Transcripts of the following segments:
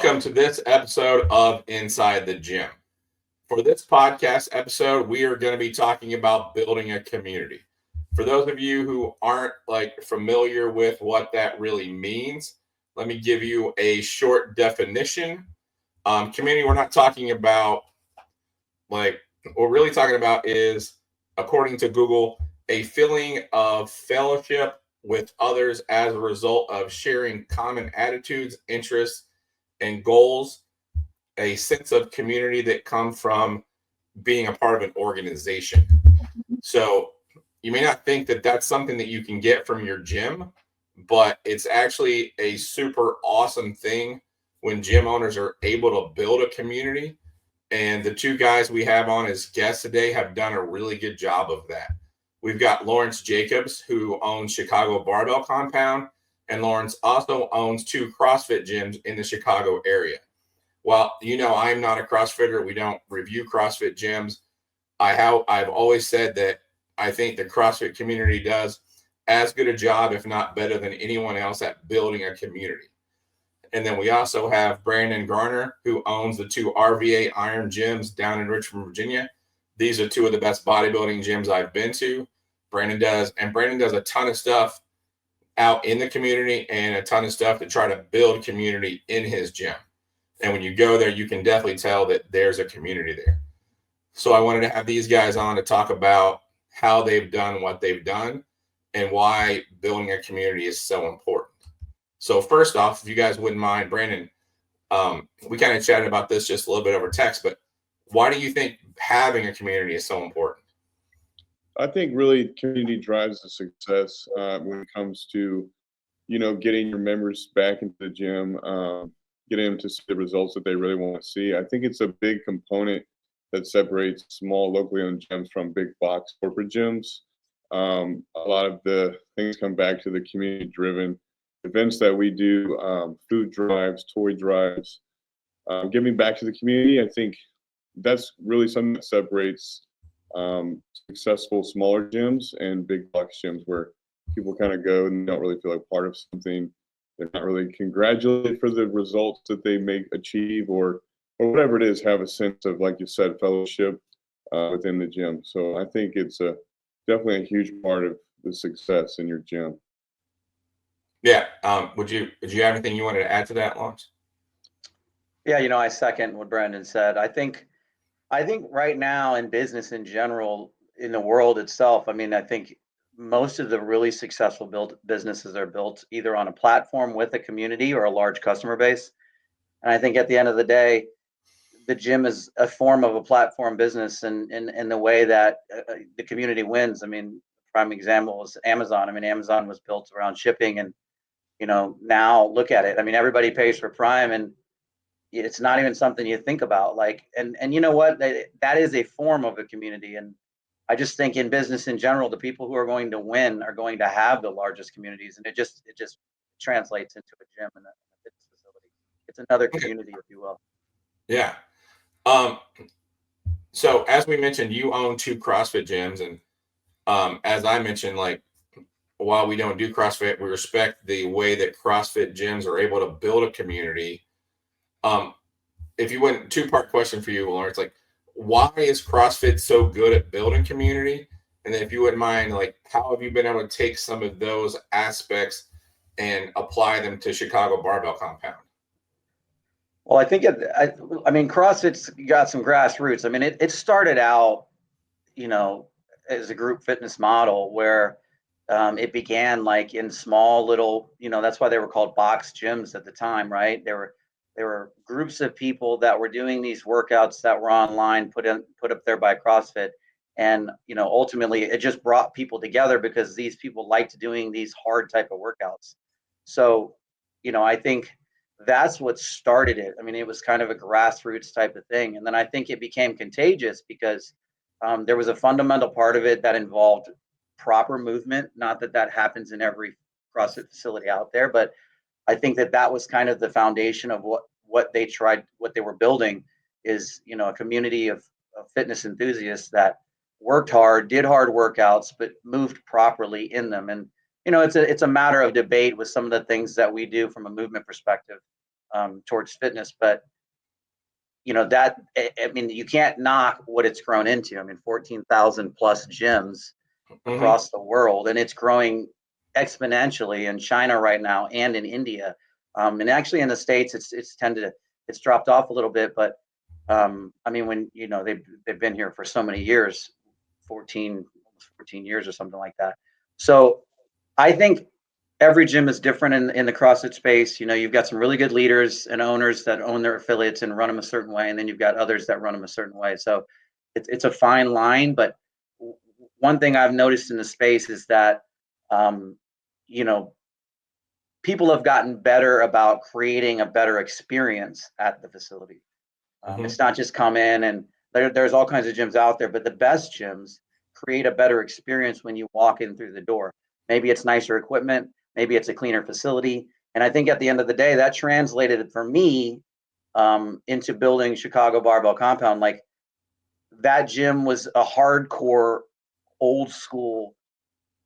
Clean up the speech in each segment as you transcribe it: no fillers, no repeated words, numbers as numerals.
Welcome to this episode of Inside the Gym. For this podcast episode, we are going to be talking about building a community. For those of you who aren't familiar with what that really means, let me give you a short definition. Community, we're not talking about what we're really talking about is, according to Google, a feeling of fellowship with others as a result of sharing common attitudes, interests, and goals, a sense of community that come from being a part of an organization. So you may not think that that's something that you can get from your gym, but it's actually a super awesome thing when gym owners are able to build a community. And the two guys we have on as guests today have done a really good job of that. We've got Lawrence Jacobs, who owns Chicago Barbell Compound, and Lawrence also owns 2 CrossFit gyms in the Chicago area. Well, I'm not a CrossFitter. We don't review CrossFit gyms. I've always said that I think the CrossFit community does as good a job, if not better, than anyone else at building a community. And then we also have Brandon Garner, who owns the 2 RVA Iron gyms down in Richmond, Virginia. These are 2 of the best bodybuilding gyms I've been to. Brandon does a ton of stuff out in the community and a ton of stuff to try to build community in his gym. And when you go there, you can definitely tell that there's a community there. So I wanted to have these guys on to talk about how they've done what they've done and why building a community is so important. So first off, if you guys wouldn't mind, Brandon, we kind of chatted about this just a little bit over text, but why do you think having a community is so important? I think really community drives the success when it comes to, getting your members back into the gym, getting them to see the results that they really want to see. I think it's a big component that separates small locally owned gyms from big box corporate gyms. A lot of the things come back to the community driven events that we do, food drives, toy drives, giving back to the community. I think that's really something that separates successful smaller gyms and big box gyms, where people kind of go and don't really feel like part of something. They're not really congratulated for the results that they may achieve, or whatever it is, have a sense of, like you said, fellowship within the gym. So I think it's definitely a huge part of the success in your gym. Yeah. Would you have anything you wanted to add to that, Lawrence? Yeah, I second what Brandon said. I think right now in business in general, in the world itself, I think most of the really successful businesses are built either on a platform with a community or a large customer base. And I think at the end of the day, the gym is a form of a platform business, and in the way that the community wins. Prime example is Amazon. Amazon was built around shipping, and now look at it. Everybody pays for Prime, and it's not even something you think about. And you know what? That is a form of a community. And I just think in business in general, the people who are going to win are going to have the largest communities, and it just translates into a gym and a fitness facility. It's another community, if you will. Yeah. So as we mentioned, you own 2 CrossFit gyms, and as I mentioned, while we don't do CrossFit, we respect the way that CrossFit gyms are able to build a community. If you went, 2-part question for you, Lawrence, why is CrossFit so good at building community? And then if you wouldn't mind, how have you been able to take some of those aspects and apply them to Chicago Barbell Compound? Well, I think CrossFit's got some grassroots. It started out, as a group fitness model where it began in small little, that's why they were called box gyms at the time, right? There were groups of people that were doing these workouts that were online, put up there by CrossFit. And, ultimately it just brought people together because these people liked doing these hard type of workouts. So, I think that's what started it. It was kind of a grassroots type of thing. And then I think it became contagious because there was a fundamental part of it that involved proper movement. Not that happens in every CrossFit facility out there, but I think that was kind of the foundation of what they were building is, a community of fitness enthusiasts that worked hard, did hard workouts, but moved properly in them. And, it's a matter of debate with some of the things that we do from a movement perspective. towards fitness. But that, I mean, you can't knock what it's grown into. I mean, 14,000 plus gyms across the world, and it's growing exponentially in China right now and in India, and actually in the States it's dropped off a little bit. But I mean, when they've been here for so many years, 14 years or something like that. So I think every gym is different in the CrossFit space. You've got some really good leaders and owners that own their affiliates and run them a certain way, and then you've got others that run them a certain way. So it's a fine line. But one thing I've noticed in the space is that people have gotten better about creating a better experience at the facility. It's not just come in, and there's all kinds of gyms out there, but the best gyms create a better experience when you walk in through the door. Maybe it's nicer equipment, maybe it's a cleaner facility. And I think at the end of the day, that translated for me into building Chicago Barbell Compound. Like, that gym was a hardcore, old school,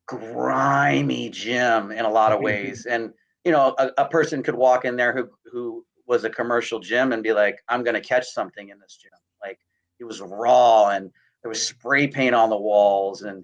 grimy gym in a lot of ways. And, a person could walk in there who was a commercial gym and be like, I'm going to catch something in this gym. Like, it was raw, and there was spray paint on the walls, and,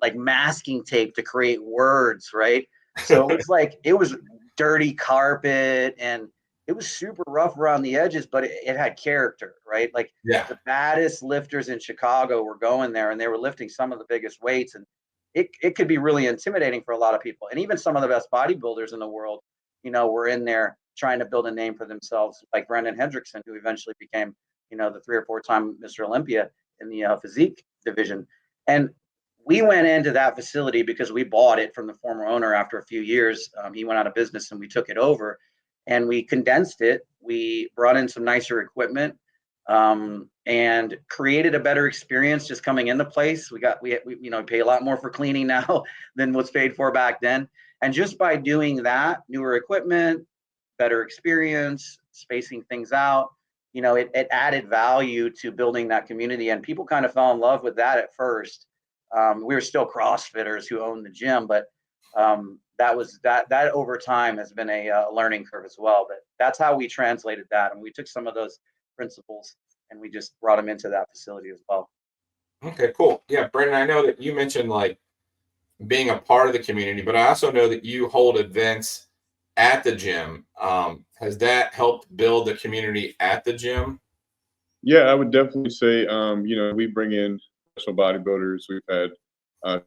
like masking tape to create words. Right. So it looks like it was dirty carpet, and it was super rough around the edges, but it had character, right? Like, the baddest lifters in Chicago were going there, and they were lifting some of the biggest weights, and it could be really intimidating for a lot of people. And even some of the best bodybuilders in the world, were in there trying to build a name for themselves, like Brendan Hendrickson, who eventually became, the 3 or 4 time Mr. Olympia in the physique division. And we went into that facility because we bought it from the former owner after a few years. He went out of business, and we took it over, and we condensed it. We brought in some nicer equipment, and created a better experience just coming in the place. We pay a lot more for cleaning now than was paid for back then. And just by doing that, newer equipment, better experience, spacing things out, it added value to building that community. And people kind of fell in love with that at first. We were still CrossFitters who owned the gym, but that over time has been a learning curve as well. But that's how we translated that, and we took some of those principles and we just brought them into that facility as well. Okay, cool. Yeah, Brendan, I know that you mentioned like being a part of the community, but I also know that you hold events at the gym. Has that helped build the community at the gym? Yeah, I would definitely say, we bring in professional bodybuilders. We've had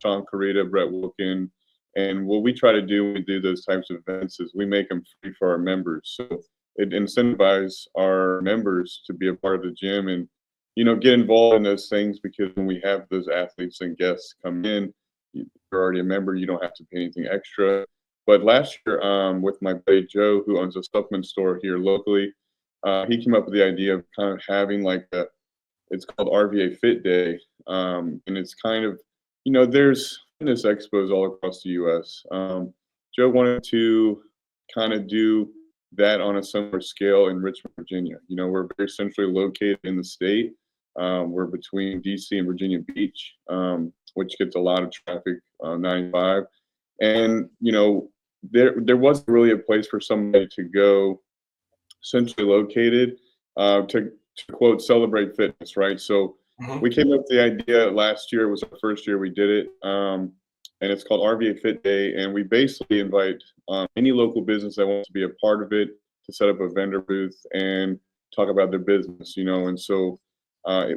Sean Carita, Brett Wilkin, and what we try to do when we do those types of events is we make them free for our members. So it incentivizes our members to be a part of the gym and, get involved in those things, because when we have those athletes and guests come in, you're already a member, you don't have to pay anything extra. But last year, with my buddy Joe, who owns a supplement store here locally, he came up with the idea of kind of having it's called RVA Fit Day. And it's kind of, there's fitness expos all across the U.S. Joe wanted to kind of do that on a similar scale in Richmond, Virginia. We're very centrally located in the state. We're between DC and Virginia Beach, which gets a lot of traffic on 95. And, there wasn't really a place for somebody to go centrally located to quote, celebrate fitness, right? So we came up with the idea last year. It was our first year we did it. And it's called RVA Fit Day. And we basically invite any local business that wants to be a part of it to set up a vendor booth and talk about their business, And so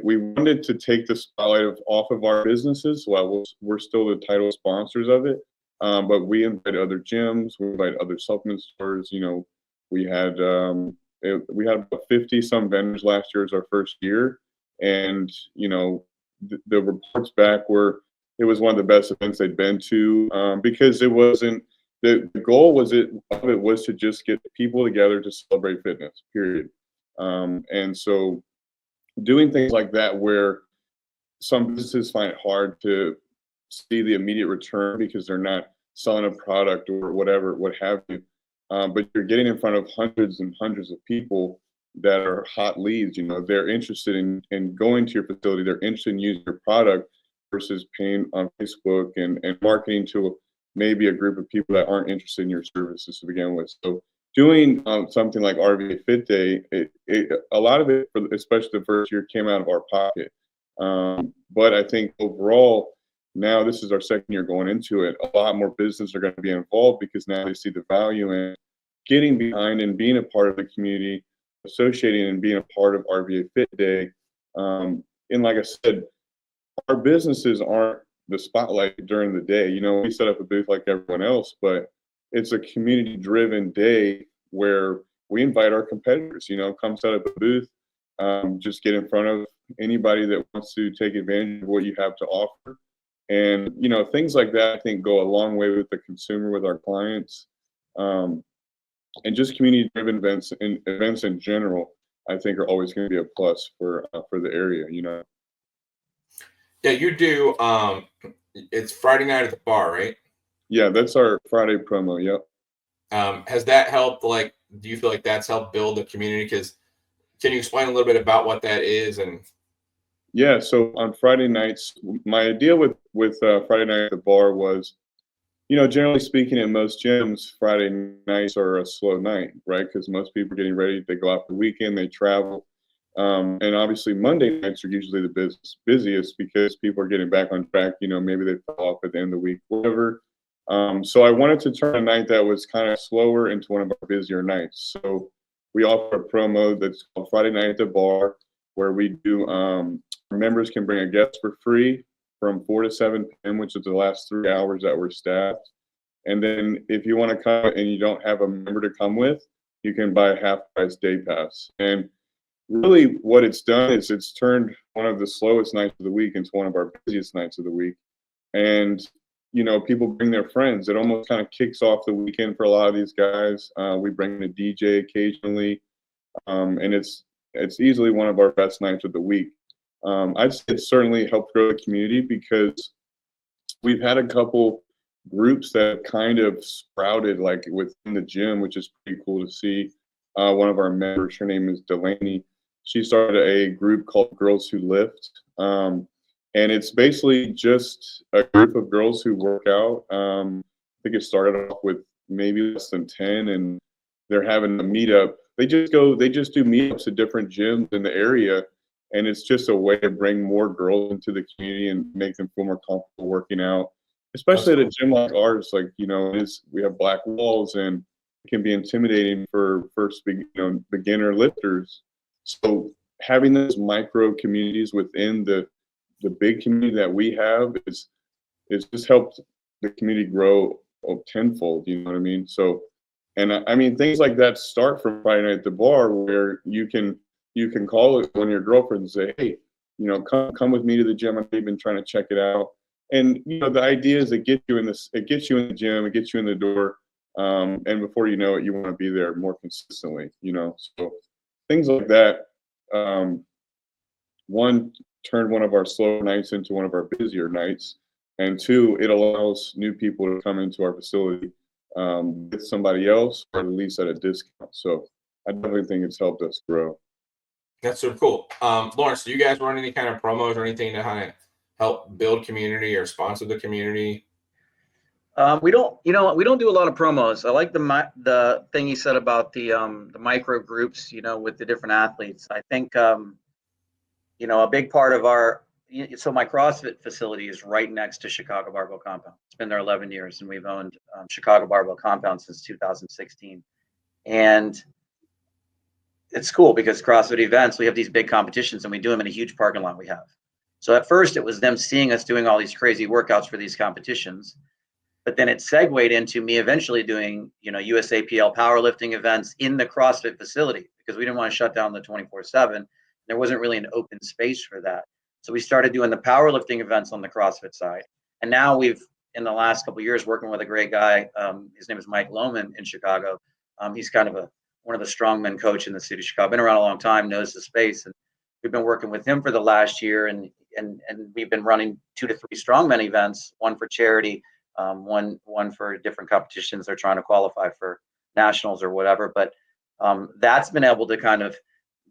we wanted to take the spotlight off of our businesses while we're still the title sponsors of it. But we invite other gyms, we invite other supplement stores. We had about 50 some vendors last year as our first year. And, the reports back were, it was one of the best events they'd been to, because it wasn't, the goal of it was to just get people together to celebrate fitness, period. And so doing things like that, where some businesses find it hard to see the immediate return because they're not selling a product or whatever, what have you. But you're getting in front of hundreds and hundreds of people that are hot leads. They're interested in going to your facility. They're interested in using your product versus paying on Facebook and marketing to maybe a group of people that aren't interested in your services to begin with. So doing something like RVA Fit Day, a lot of it, especially the first year, came out of our pocket. But I think overall, now this is our second year going into it, a lot more businesses are going to be involved because now they see the value in getting behind and being a part of the community, associating and being a part of RVA Fit Day. And like I said, our businesses aren't the spotlight during the day. You know, we set up a booth like everyone else, but it's a community driven day where we invite our competitors, you know, come set up a booth, just get in front of anybody that wants to take advantage of what you have to offer. And, you know, things like that, I think, go a long way with the consumer, with our clients. And just community driven events and events in general, I think are always going to be a plus for the area, you know. Yeah, you do. It's Friday night at the bar, right? Yeah, that's our Friday promo. Yep. Has that helped? Like, do you feel like that's helped build the community? Because can you explain a little bit about what that is? And Yeah, so on Friday nights, my idea with Friday night at the bar was, you know, generally speaking, in most gyms, Friday nights are a slow night, right? Because most people are getting ready, they go out for the weekend, they travel. And obviously, Monday nights are usually the busiest because people are getting back on track. You know, maybe they fell off at the end of the week, whatever. So I wanted to turn a night that was kind of slower into one of our busier nights. So we offer a promo that's called Friday Night at the Bar, where we do members can bring a guest for free from 4 to 7 p.m., which is the last 3 hours that we're staffed. And then if you want to come and you don't have a member to come with, you can buy a half price day pass. And really what it's done is it's turned one of the slowest nights of the week into one of our busiest nights of the week. And, you know, people bring their friends. It almost kind of kicks off the weekend for a lot of these guys. We bring in a DJ occasionally, and it's easily one of our best nights of the week. I'd say it's certainly helped grow the community because we've had a couple groups that kind of sprouted like within the gym, which is pretty cool to see. One of our members, her name is Delaney. She started a group called Girls Who Lift. And it's basically just a group of girls who work out. I think it started off with maybe less than 10, and they're having a meetup. They just do meetups at different gyms in the area. And it's just a way to bring more girls into the community and make them feel more comfortable working out, especially at a gym like ours. Like, you know, we have black walls and it can be intimidating for beginner lifters. So having those micro communities within the big community that we have is just helped the community grow tenfold. You know what I mean? So, and I mean, things like that start from Friday night at the bar, where you can call it one of your girlfriends and say, hey, you know, come with me to the gym. I've been trying to check it out. And, you know, the idea is it gets you in the gym, it gets you in the door. And before you know it, you want to be there more consistently, you know. So things like that, one, turned one of our slow nights into one of our busier nights. And two, it allows new people to come into our facility with somebody else, or at least at a discount. So I definitely think it's helped us grow. that's super cool. Lawrence, do you guys run any kind of promos or anything to kind of help build community or sponsor the community? We don't do a lot of promos. I like the thing you said about the micro groups, you know, with the different athletes. I think, you know, a big part of so my CrossFit facility is right next to Chicago Barbell Compound. It's been there 11 years, and we've owned Chicago Barbell Compound since 2016. And it's cool because CrossFit events, we have these big competitions and we do them in a huge parking lot we have. So at first it was them seeing us doing all these crazy workouts for these competitions, but then it segued into me eventually doing, you know, USAPL powerlifting events in the CrossFit facility because we didn't want to shut down the 24/7. There wasn't really an open space for that. So we started doing the powerlifting events on the CrossFit side. And now we've, in the last couple of years, working with a great guy. His name is Mike Lohman in Chicago. He's kind of one of the strongmen coach in the city of Chicago. Been around a long time, knows the space, and we've been working with him for the last year. And we've been running 2 to 3 strongmen events, one for charity, one for different competitions. They're trying to qualify for nationals or whatever. But that's been able to kind of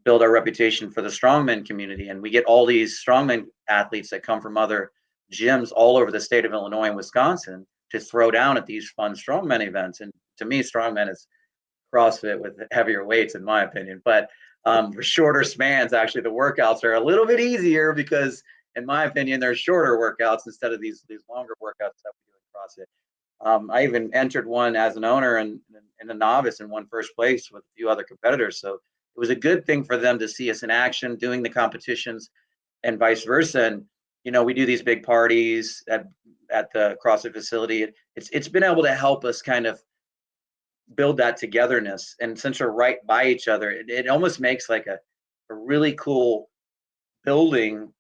build our reputation for the strongman community. And we get all these strongman athletes that come from other gyms all over the state of Illinois and Wisconsin to throw down at these fun strongman events. And to me, strongman is CrossFit with heavier weights, in my opinion. But for shorter spans, actually, the workouts are a little bit easier because, in my opinion, they're shorter workouts instead of these longer workouts that we do in CrossFit. I even entered one as an owner and a novice and won first place with a few other competitors. So it was a good thing for them to see us in action doing the competitions and vice versa. And, we do these big parties at the CrossFit facility. It's been able to help us kind of build that togetherness. And since we're right by each other, it almost makes like a really cool building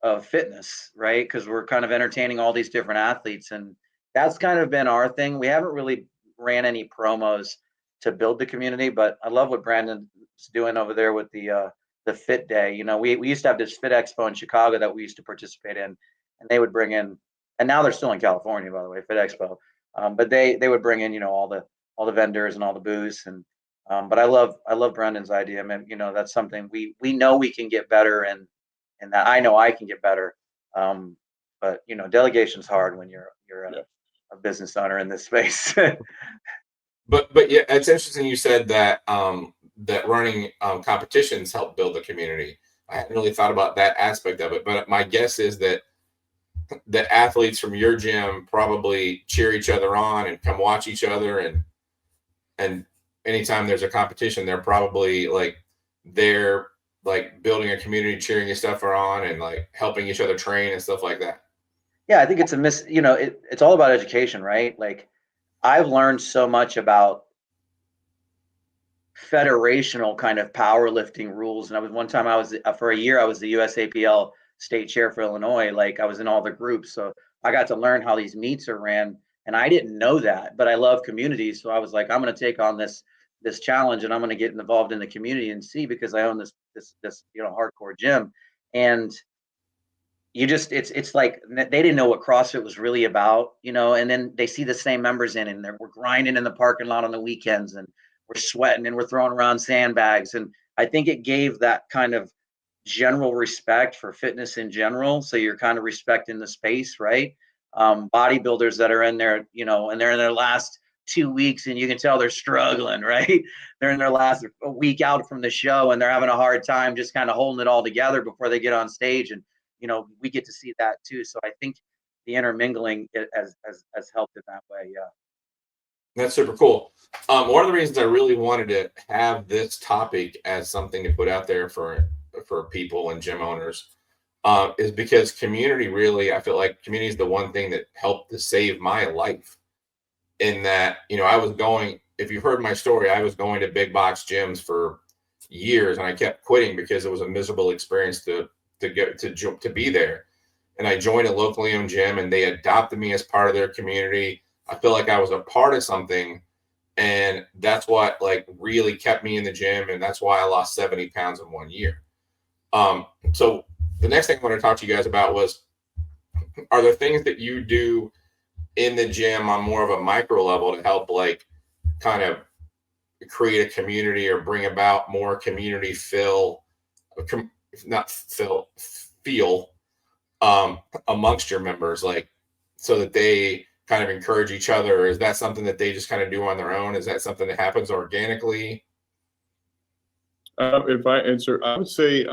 of fitness, right? Because we're kind of entertaining all these different athletes, and that's kind of been our thing. We haven't really ran any promos to build the community, but I love what Brandon's doing over there with the Fit Day. We used to have this Fit Expo in Chicago that we used to participate in, and they would bring in, and now they're still in California, by the way, Fit Expo. But they would bring in, all the vendors and all the booths, and but I love Brandon's idea. I mean, that's something we know we can get better, and that I know I can get better. But delegation's hard when you're a business owner in this space. But yeah, it's interesting you said that that running competitions help build the community. I hadn't really thought about that aspect of it, but my guess is that athletes from your gym probably cheer each other on and come watch each other, and anytime there's a competition, they're probably they're building a community, cheering each other on, and helping each other train and stuff like that. Yeah, I think it's it's all about education, right? I've learned so much about federational kind of powerlifting rules. And for a year, I was the USAPL state chair for Illinois. I was in all the groups. So I got to learn how these meets are ran. And I didn't know that, but I love communities. So I was like, I'm going to take on this challenge, and I'm going to get involved in the community and see, because I own this hardcore gym. And it's like they didn't know what CrossFit was really about, and then they see the same members in, and we're grinding in the parking lot on the weekends, and we're sweating, and we're throwing around sandbags. And I think it gave that kind of general respect for fitness in general. So you're kind of respecting the space, right? Bodybuilders that are in there, and they're in their last 2 weeks, and you can tell they're struggling, right? They're in their last week out from the show, and they're having a hard time just kind of holding it all together before they get on stage. And we get to see that too. So I think the intermingling has helped in that way. Yeah. That's super cool. One of the reasons I really wanted to have this topic as something to put out there for people and gym owners is because community really, I feel like community is the one thing that helped to save my life. In that, I was going, if you heard my story, I was going to big box gyms for years, and I kept quitting because it was a miserable experience to be there. And I joined a locally owned gym, and they adopted me as part of their community. I feel like I was a part of something, and that's what really kept me in the gym, and that's why I lost 70 pounds in 1 year. So the next thing I want to talk to you guys about was, are there things that you do in the gym on more of a micro level to help kind of create a community or bring about more community feel amongst your members, so that they kind of encourage each other? Or is that something that they just kind of do on their own? Is that something that happens organically? If I answer, I would say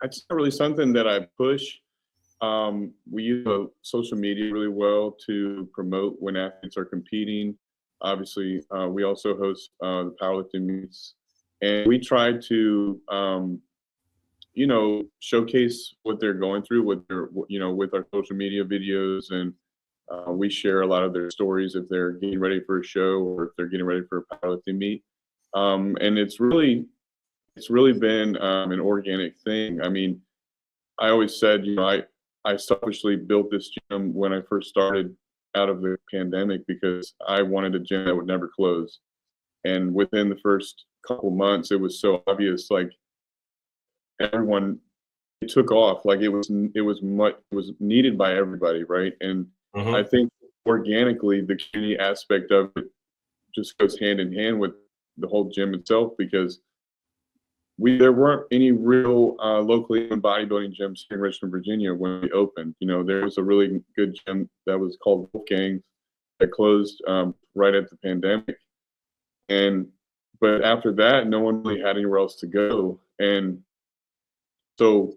it's not really something that I push. We use social media really well to promote when athletes are competing. Obviously, we also host the powerlifting meets, and we try to showcase what they're going through with our social media videos, and we share a lot of their stories if they're getting ready for a show or if they're getting ready for a powerlifting meet. And it's really been an organic thing. I mean, I always said, I selfishly built this gym when I first started out of the pandemic because I wanted a gym that would never close. And within the first couple months, it was so obvious, everyone, it took off. It was needed by everybody, right? And I think organically the community aspect of it just goes hand in hand with the whole gym itself, because there weren't any real locally owned bodybuilding gyms in Richmond, Virginia when we opened. There was a really good gym that was called Wolfgang that closed right at the pandemic. But after that, no one really had anywhere else to go. And so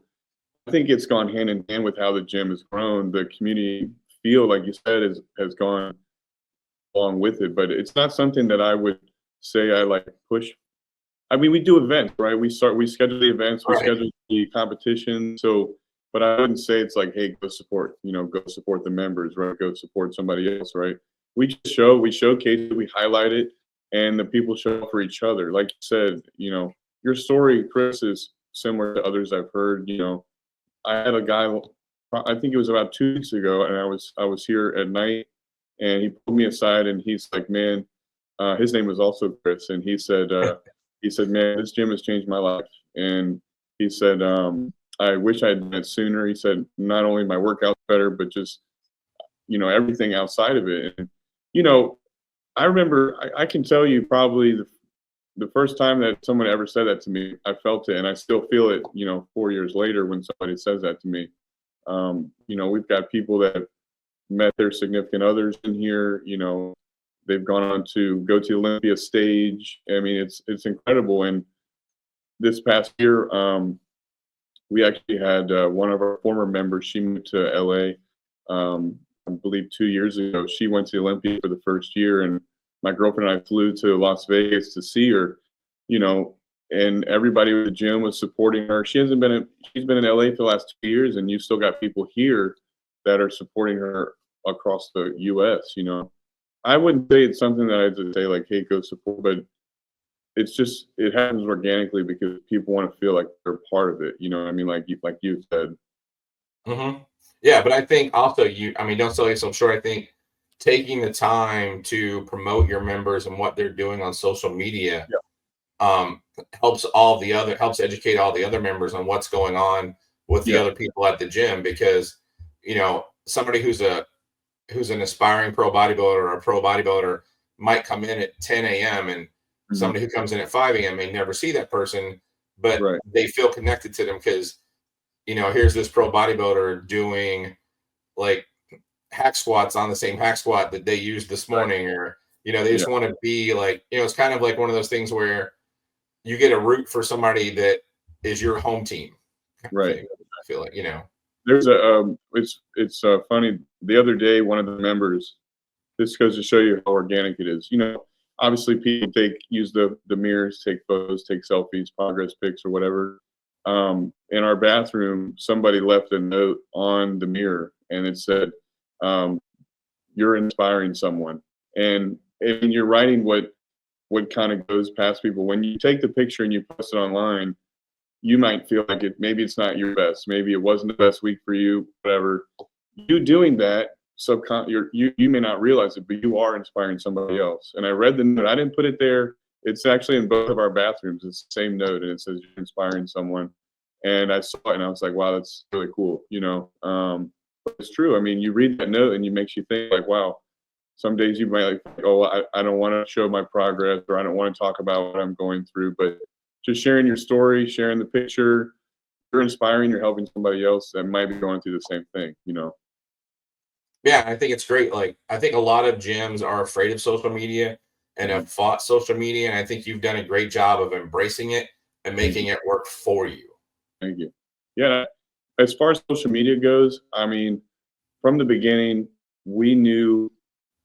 I think it's gone hand in hand with how the gym has grown. The community feel, like you said, has gone along with it. But it's not something that I would say I like push. I mean, we do events, right? We schedule the events, we Right. schedule the competition. So, but I wouldn't say it's like, hey, go support, go support the members, right? Go support somebody else, right? We showcase it, we highlight it, and the people show up for each other. Like you said, your story, Chris, is similar to others I've heard. I had a guy, I think it was about 2 weeks ago, and I was here at night, and he pulled me aside, and he's like, man, his name was also Chris, and he said, man, this gym has changed my life. And he said, I wish I had done it sooner. He said, not only my workouts better, but just, everything outside of it. And, I remember, I can tell you probably the first time that someone ever said that to me, I felt it. And I still feel it, 4 years later when somebody says that to me. We've got people that have met their significant others in here, they've gone on to go to the Olympia stage. I mean, it's incredible. And this past year, we actually had one of our former members. She moved to LA, I believe 2 years ago. She went to the Olympia for the first year, and my girlfriend and I flew to Las Vegas to see her. And everybody at the gym was supporting her. She's been in LA for the last 2 years, and you've still got people here that are supporting her across the U.S. I wouldn't say it's something that I'd say like, hey, go support, but it happens organically because people want to feel like they're part of it. I mean, like you said. Mm-hmm. Yeah, but I think also don't sell yourself short. I think taking the time to promote your members and what they're doing on social media helps educate all the other members on what's going on with the other people at the gym, because somebody who's an aspiring pro bodybuilder or a pro bodybuilder might come in at 10 a.m. and somebody who comes in at 5 a.m. may never see that person, but they feel connected to them because, here's this pro bodybuilder doing like hack squats on the same hack squat that they used this morning, or, they just want to be like, it's kind of like one of those things where you get a root for somebody that is your home team. Right. I feel like, There's it's funny. The other day, one of the members, this goes to show you how organic it is. Obviously people use the mirrors, take photos, take selfies, progress pics or whatever. In our bathroom, somebody left a note on the mirror, and it said, you're inspiring someone. And you're writing what kind of goes past people. When you take the picture and you post it online, you might feel like maybe it's not your best. Maybe it wasn't the best week for you, whatever. You doing that, you may not realize it, but you are inspiring somebody else. And I read the note. I didn't put it there. It's actually in both of our bathrooms. It's the same note, and it says you're inspiring someone. And I saw it, and I was like, wow, that's really cool. But it's true. I mean, you read that note, and it makes you think like, wow. Some days you might like, oh, I don't want to show my progress, or I don't want to talk about what I'm going through, but just sharing your story, sharing the picture, you're inspiring, you're helping somebody else that might be going through the same thing, Yeah, I think it's great. Like, I think a lot of gyms are afraid of social media and have fought social media. And I think you've done a great job of embracing it and making it work for you. Thank you. Yeah. As far as social media goes, I mean, from the beginning, we knew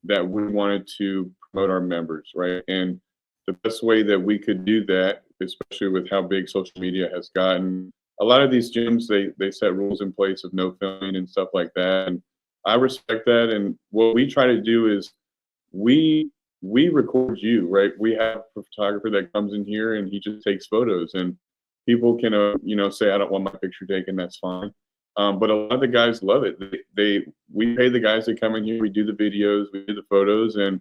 that we wanted to promote our members, right? And the best way that we could do that, especially with how big social media has gotten, a lot of these gyms, they set rules in place of no filming and stuff like that. And I respect that. And what we try to do is we record you, right? We have a photographer that comes in here and he just takes photos, and people can, say, I don't want my picture taken. That's fine. But a lot of the guys love it. We pay the guys that come in here. We do the videos, we do the photos, and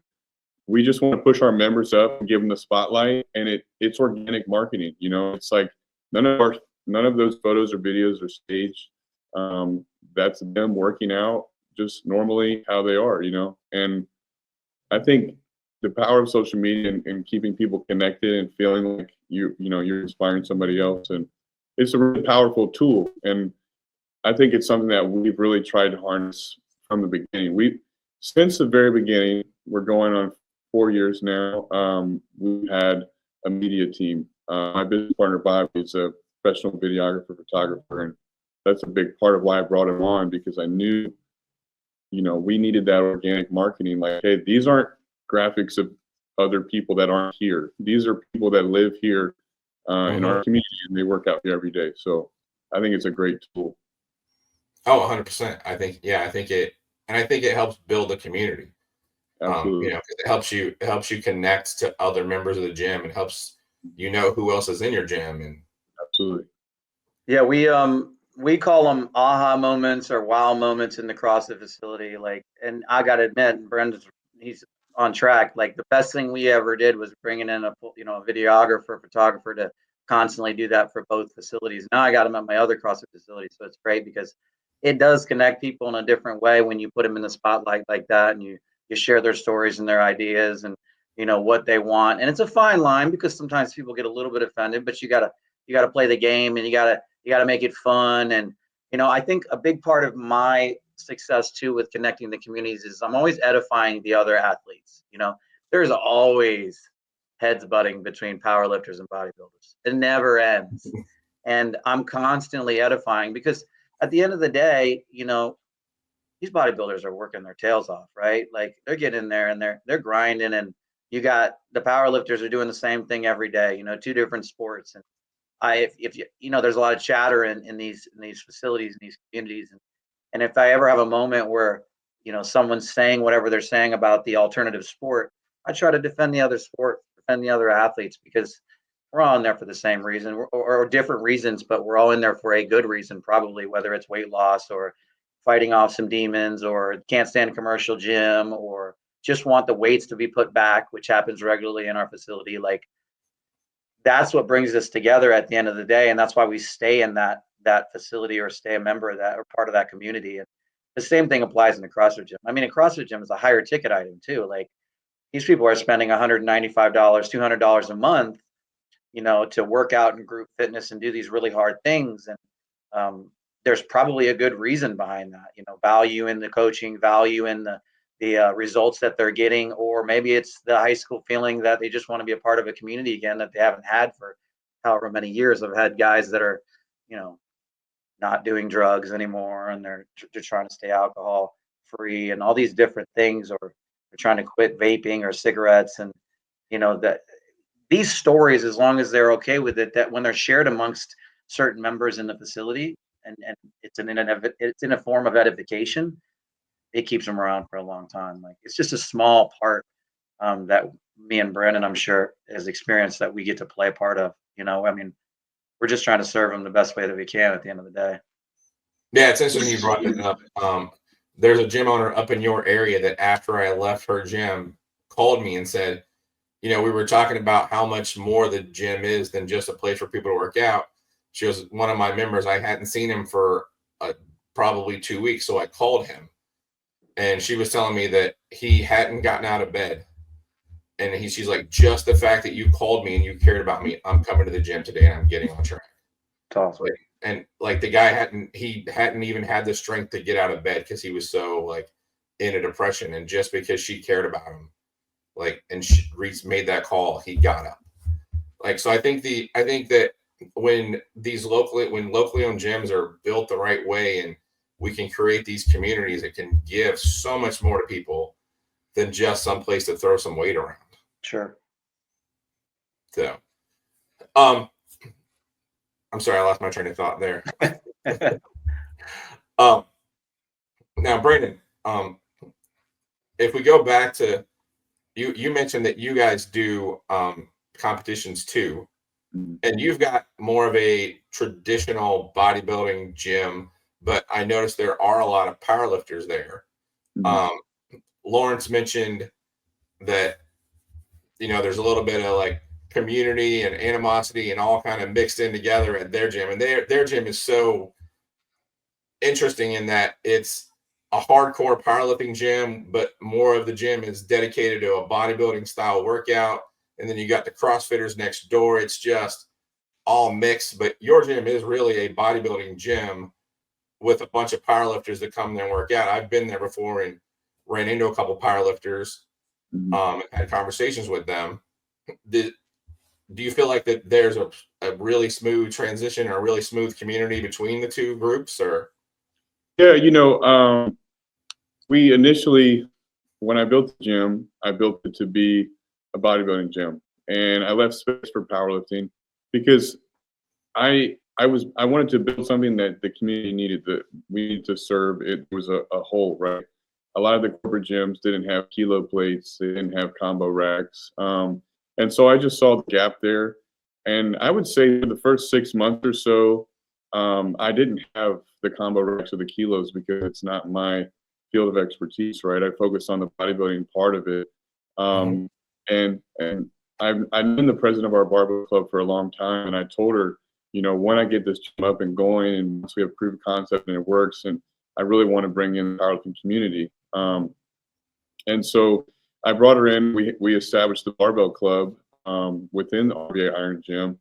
we just want to push our members up and give them the spotlight. And it's organic marketing. It's like none of those photos or videos are staged. That's them working out just normally how they are. And I think the power of social media and keeping people connected and feeling like you're inspiring somebody else, and it's a really powerful tool. And I think it's something that we've really tried to harness from the beginning. Since the very beginning, we're going on 4 years now. We've had a media team. My business partner, Bobby, is a professional videographer, photographer, and that's a big part of why I brought him on, because I knew, we needed that organic marketing. Like, hey, these aren't graphics of other people that aren't here. These are people that live here in our community, and they work out here every day. So I think it's a great tool. Oh, 100%. I think it helps build a community. Absolutely. 'Cause it helps you connect to other members of the gym, and helps who else is in your gym. And Absolutely. Yeah, we call them aha moments or wow moments in the CrossFit facility. Like, and I got to admit, he's on track. Like, the best thing we ever did was bringing in a videographer, photographer to constantly do that for both facilities. Now I got him at my other CrossFit facility, so it's great because it does connect people in a different way when you put them in the spotlight like that, and you share their stories and their ideas and what they want. And it's a fine line, because sometimes people get a little bit offended, but you gotta play the game, and you gotta make it fun. And I think a big part of my success too with connecting the communities is I'm always edifying the other athletes. There's always heads butting between powerlifters and bodybuilders. It never ends. And I'm constantly edifying, because at the end of the day, these bodybuilders are working their tails off, right? Like, they're getting in there and they're grinding, and you got the powerlifters are doing the same thing every day, two different sports. And if there's a lot of chatter in these facilities, in these communities, and if I ever have a moment where someone's saying whatever they're saying about the alternative sport, I try to defend the other sport, defend the other athletes, because we're all in there for the same reason, or different reasons, but we're all in there for a good reason, probably, whether it's weight loss or fighting off some demons, or can't stand a commercial gym, or just want the weights to be put back, which happens regularly in our facility. Like, that's what brings us together at the end of the day. And that's why we stay in that facility, or stay a member of that, or part of that community. And the same thing applies in the CrossFit gym. I mean, a CrossFit gym is a higher ticket item too. Like, these people are spending $195, $200 a month, to work out in group fitness and do these really hard things. And there's probably a good reason behind that, value in the coaching, value in the results that they're getting, or maybe it's the high school feeling that they just want to be a part of a community again that they haven't had for however many years. I've had guys that are, not doing drugs anymore, and they're trying to stay alcohol free and all these different things, or they're trying to quit vaping or cigarettes. And that these stories, as long as they're okay with it, that when they're shared amongst certain members in the facility, and it's in a form of edification, it keeps them around for a long time. Like, it's just a small part that me and Brandon, I'm sure, has experienced, that we get to play a part of. I mean, we're just trying to serve them the best way that we can at the end of the day. Yeah, it's interesting you brought it up. There's a gym owner up in your area that, after I left her gym, called me and said, we were talking about how much more the gym is than just a place for people to work out. She was one of my members. I hadn't seen him for probably 2 weeks, so I called him. And she was telling me that he hadn't gotten out of bed. And she's like, just the fact that you called me and you cared about me, I'm coming to the gym today and I'm getting on track. Awesome. And the guy hadn't even had the strength to get out of bed, because he was so in a depression. And just because she cared about him, and she made that call, he got up. So I think that when locally owned gyms are built the right way, and we can create these communities, that can give so much more to people than just some place to throw some weight around. Sure. So, I'm sorry, I lost my train of thought there. Now, Brandon, if we go back to you mentioned that you guys do competitions too, and you've got more of a traditional bodybuilding gym, but I noticed there are a lot of powerlifters there. Lawrence mentioned that there's a little bit of community and animosity and all kind of mixed in together at their gym, and their gym is so interesting in that it's a hardcore powerlifting gym, but more of the gym is dedicated to a bodybuilding style workout. And then you got the CrossFitters next door. It's just all mixed, but your gym is really a bodybuilding gym with a bunch of powerlifters that come there and work out. I've been there before and ran into a couple powerlifters. and had conversations with them. Do you feel like that there's a really smooth transition or a really smooth community between the two groups, or? Yeah, we initially, when I built the gym, I built it to be a bodybuilding gym, and I left space for powerlifting because I wanted to build something that the community needed, that we needed to serve. It was a whole, right? A lot of the corporate gyms didn't have kilo plates, they didn't have combo racks, and so I just saw the gap there. And I would say for the first 6 months or so, I didn't have the combo racks or the kilos because it's not my field of expertise, right? I focused on the bodybuilding part of it, and I've been the president of our barbell club for a long time, and I told her, when I get this gym up and going, and once we have proof of concept and it works, and I really want to bring in the powerlifting community. And so I brought her in. We established the Barbell Club within the RVA Iron Gym.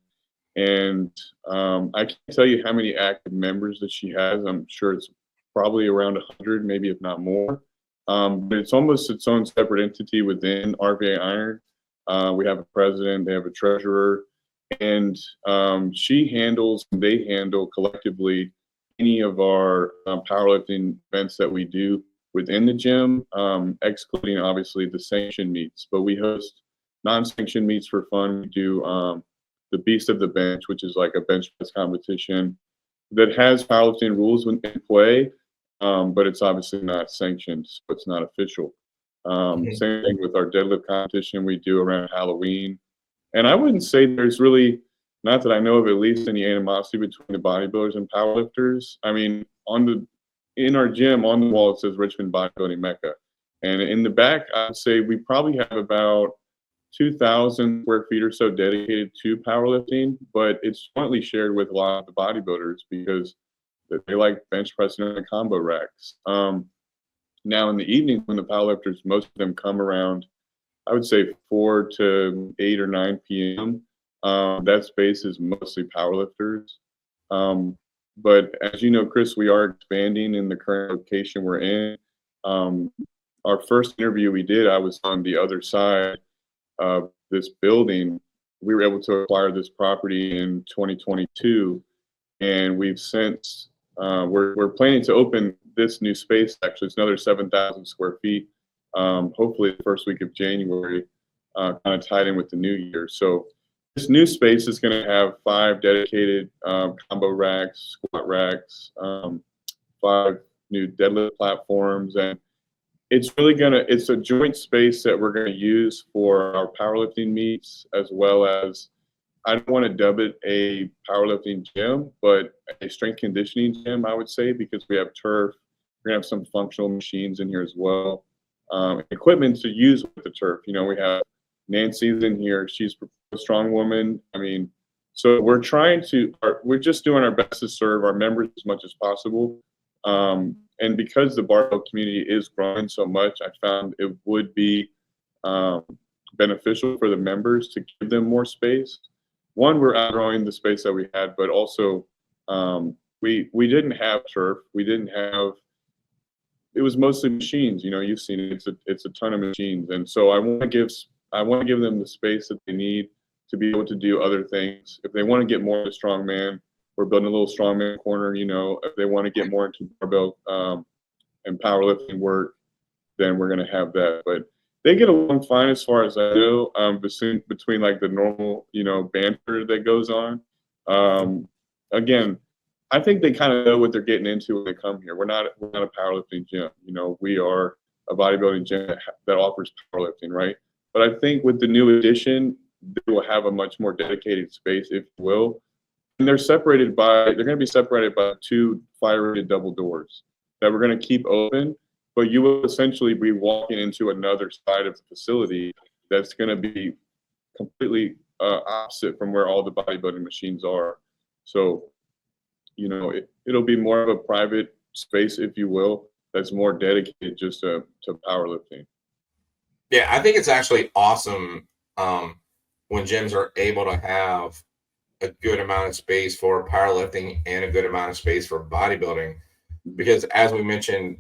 And I can't tell you how many active members that she has. I'm sure it's probably around 100, maybe if not more. But it's almost its own separate entity within RVA Iron. We have a president, they have a treasurer, and they handle collectively any of our powerlifting events that we do within the gym, excluding obviously the sanctioned meets. But we host non-sanctioned meets for fun. We do the Beast of the Bench, which is like a bench press competition that has powerlifting rules in play, but it's obviously not sanctioned, so it's not official. Same thing with our deadlift competition we do around Halloween. And I wouldn't say there's really, not that I know of at least, any animosity between the bodybuilders and powerlifters. I mean, in our gym, on the wall, it says Richmond Bodybuilding Mecca. And in the back, I'd say we probably have about 2,000 square feet or so dedicated to powerlifting, but it's jointly shared with a lot of the bodybuilders because they like bench pressing on the combo racks. Now in the evening, when the powerlifters, most of them come around, I would say 4 to 8 or 9 p.m. That space is mostly powerlifters. But as you know, Chris, we are expanding in the current location we're in. Our first interview we did, I was on the other side of this building. We were able to acquire this property in 2022, and we've since we're planning to open this new space. Actually, it's another 7,000 square feet. Hopefully, the first week of January, kind of tied in with the new year. So this new space is going to have 5 dedicated combo racks, squat racks, 5 new deadlift platforms, and it's a joint space that we're going to use for our powerlifting meets, as well as, I don't want to dub it a powerlifting gym, but a strength conditioning gym, I would say, because we have turf. We're going to have some functional machines in here as well. Equipment to use with the turf. We have Nancy's in here. She's a strong woman. I mean, so we're just doing our best to serve our members as much as possible. And because the barbell community is growing so much, I found it would be beneficial for the members to give them more space. One, we're outgrowing the space that we had, but also we didn't have turf. It was mostly machines. You've seen it. It's a ton of machines, and so I want to give them the space that they need to be able to do other things. If they want to get more into strongman, we're building a little strongman corner. If they want to get more into barbell and powerlifting work, then we're going to have that. But they get along fine as far as I know, between like the normal, banter that goes on. Again, I think they kind of know what they're getting into when they come here. We're not a powerlifting gym. We are a bodybuilding gym that offers powerlifting, right? But I think with the new addition, they will have a much more dedicated space, if you will. And they're going to be separated by 2 fire-rated double doors that we're going to keep open, but you will essentially be walking into another side of the facility that's going to be completely opposite from where all the bodybuilding machines are. So, it'll be more of a private space, if you will, that's more dedicated just to powerlifting. Yeah, I think it's actually awesome when gyms are able to have a good amount of space for powerlifting and a good amount of space for bodybuilding, because as we mentioned,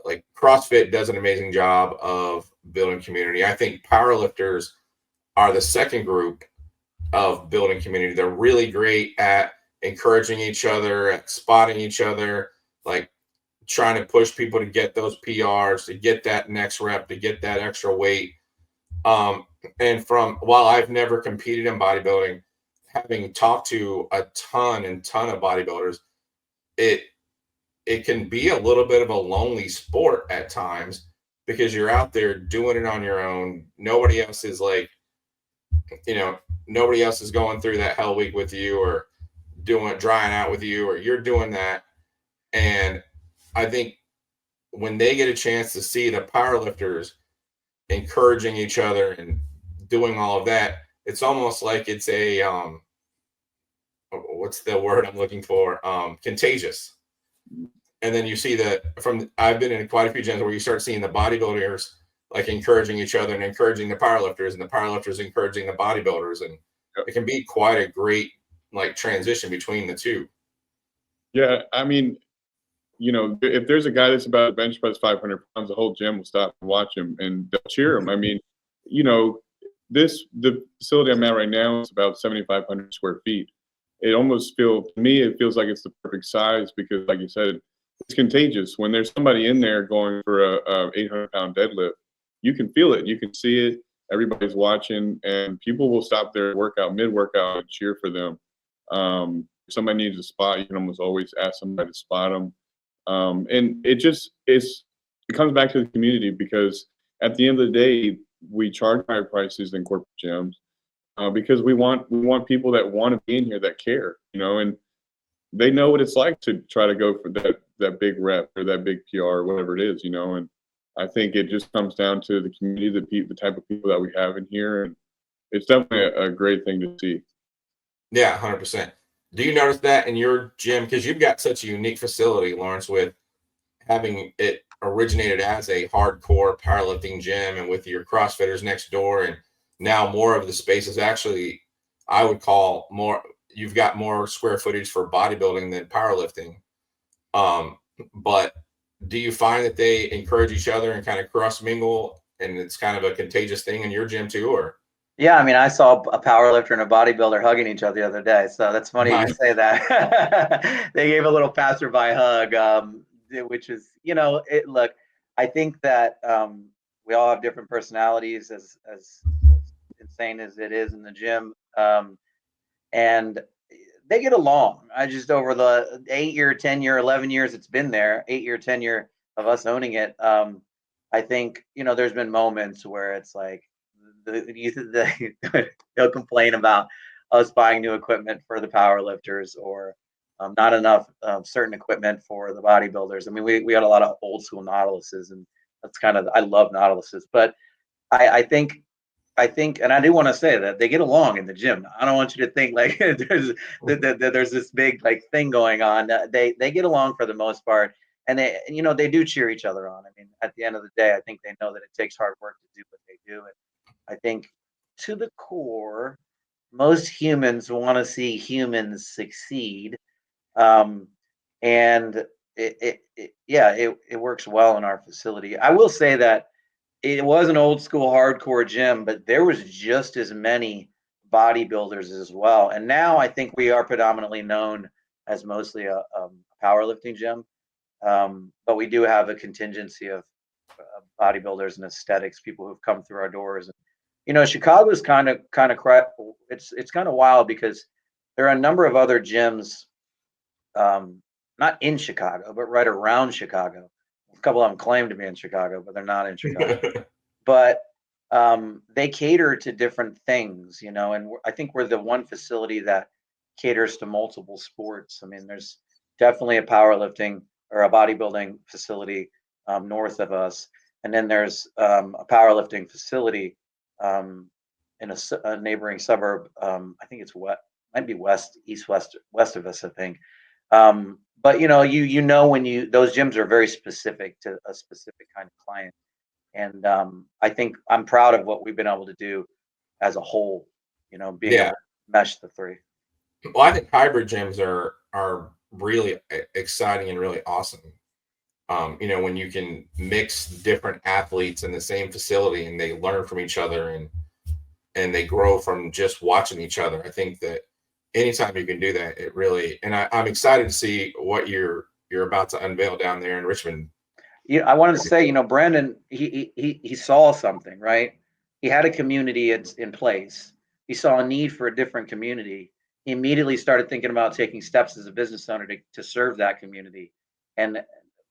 like CrossFit does an amazing job of building community. I think powerlifters are the second group of building community. They're really great at encouraging each other, at spotting each other, like trying to push people to get those PRs, to get that next rep, to get that extra weight. And while I've never competed in bodybuilding, having talked to a ton of bodybuilders, it can be a little bit of a lonely sport at times because you're out there doing it on your own. Nobody else is like, nobody else is going through that hell week with you or drying out with you, or you're doing that. And I think when they get a chance to see the powerlifters encouraging each other and doing all of that, it's almost like it's a what's the word I'm looking for? Contagious. And then you see I've been in quite a few gyms where you start seeing the bodybuilders like encouraging each other and encouraging the powerlifters, and the powerlifters encouraging the bodybuilders, and it can be quite a great like transition between the two. Yeah, I mean, if there's a guy that's about to bench press 500 pounds, the whole gym will stop and watch him, and they'll cheer him. I mean, the facility I'm at right now is about 7,500 square feet. To me, it feels like it's the perfect size because, like you said, it's contagious. When there's somebody in there going for a 800-pound deadlift, you can feel it. You can see it. Everybody's watching, and people will stop their workout mid-workout and cheer for them. If somebody needs a spot, you can almost always ask somebody to spot them. And it comes back to the community, because at the end of the day, we charge higher prices than corporate gyms because we want people that want to be in here that care, and they know what it's like to try to go for that big rep or that big PR or whatever it is, and I think it just comes down to the community, the type of people that we have in here, and it's definitely a great thing to see. Yeah, 100%. Do you notice that in your gym? Because you've got such a unique facility, Lawrence, with having it originated as a hardcore powerlifting gym and with your CrossFitters next door. And now more of the space is actually, I would call you've got more square footage for bodybuilding than powerlifting. But do you find that they encourage each other and kind of cross mingle, and it's kind of a contagious thing in your gym too, or? Yeah, I mean, I saw a powerlifter and a bodybuilder hugging each other the other day, so that's funny you say that. They gave a little passerby hug, which is, look, I think that we all have different personalities, as insane as it is in the gym, and they get along. I just, over the 8-year, 10-year, 11 years it's been there, 8-year, 10-year of us owning it, I think, there's been moments where it's like, they'll complain about us buying new equipment for the power lifters, or not enough certain equipment for the bodybuilders. I mean, we got a lot of old school Nautiluses, and that's I love Nautiluses, but I think, and I do want to say that they get along in the gym. I don't want you to think like there's this big like thing going on. They get along for the most part, and they do cheer each other on. I mean, at the end of the day, I think they know that it takes hard work to do what they do, and I think to the core, most humans want to see humans succeed, and it works well in our facility. I will say that it was an old school hardcore gym, but there was just as many bodybuilders as well. And now I think we are predominantly known as mostly a powerlifting gym, but we do have a contingency of bodybuilders and aesthetics, people who've come through our doors. Chicago's kind of it's kind of wild because there are a number of other gyms, not in Chicago, but right around Chicago. A couple of them claim to be in Chicago, but they're not in Chicago. But they cater to different things, and I think we're the one facility that caters to multiple sports. I mean, there's definitely a powerlifting or a bodybuilding facility north of us, and then there's a powerlifting facility in a neighboring suburb. I think it's might be west of us, I think. But when those gyms are very specific to a specific kind of client, and I think I'm proud of what we've been able to do as a whole. Being able to mesh the three. Well, I think hybrid gyms are really exciting and really awesome. When you can mix different athletes in the same facility and they learn from each other and they grow from just watching each other. I think that anytime you can do that, it really, and I'm excited to see what you're about to unveil down there in Richmond. I wanted to say, Brandon, he saw something, right? He had a community in place. He saw a need for a different community. He immediately started thinking about taking steps as a business owner to serve that community. And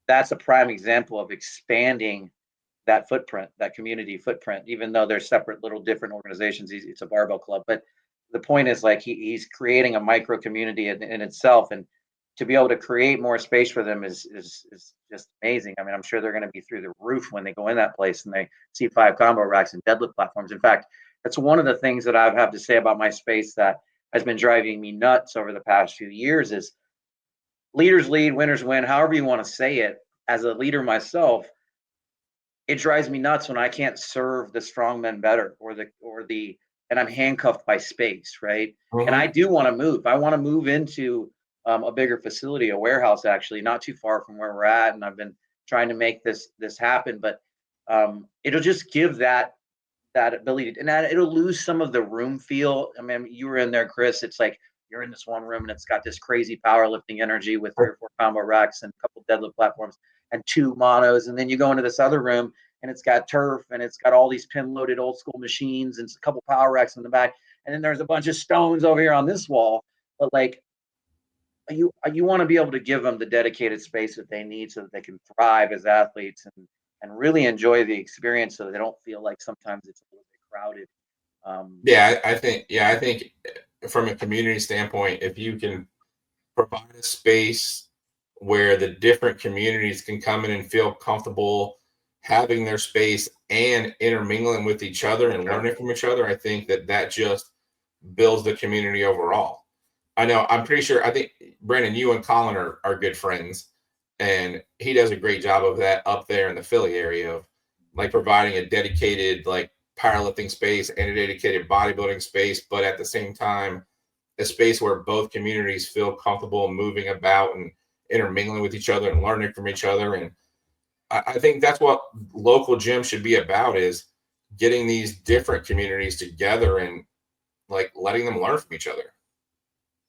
that's a prime example of expanding that footprint, that community footprint, even though they're separate little different organizations. It's a barbell club. But the point is, like, he's creating a micro community in itself. And to be able to create more space for them is just amazing. I mean, I'm sure they're going to be through the roof when they go in that place and they see 5 combo racks and deadlift platforms. In fact, that's one of the things that I have to say about my space that has been driving me nuts over the past few years is leaders lead, winners win, however you want to say it. As a leader myself, it drives me nuts when I can't serve the strongmen better and I'm handcuffed by space, right? Mm-hmm. And I do want to move. I want to move into a bigger facility, a warehouse, actually, not too far from where we're at. And I've been trying to make this happen, but it'll just give that ability, and it'll lose some of the room feel. I mean, you were in there, Chris. It's like you're in this one room and it's got this crazy powerlifting energy with 3 or 4 combo racks and a couple deadlift platforms and 2 monos. And then you go into this other room and it's got turf and it's got all these pin loaded old school machines and a couple power racks in the back. And then there's a bunch of stones over here on this wall. But like, you want to be able to give them the dedicated space that they need so that they can thrive as athletes and really enjoy the experience so they don't feel like sometimes it's a little bit crowded. I think from a community standpoint, if you can provide a space where the different communities can come in and feel comfortable having their space and intermingling with each other and learning from each other, I think that just builds the community overall. I'm pretty sure, I think, Brandon, you and Colin are good friends, and he does a great job of that up there in the Philly area of like providing a dedicated like powerlifting space and a dedicated bodybuilding space, but at the same time, a space where both communities feel comfortable moving about and intermingling with each other and learning from each other. And I think that's what local gyms should be about, is getting these different communities together and like letting them learn from each other.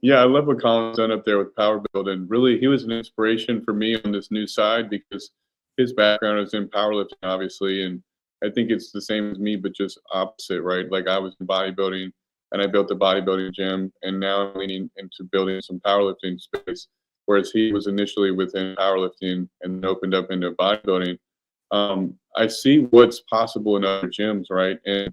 Yeah, I love what Colin's done up there with Power Build, and really he was an inspiration for me on this new side because his background is in powerlifting, obviously, and I think it's the same as me, but just opposite, right? Like I was in bodybuilding and I built a bodybuilding gym, and now I'm leaning into building some powerlifting space, whereas he was initially within powerlifting and opened up into bodybuilding. I see what's possible in other gyms, right? And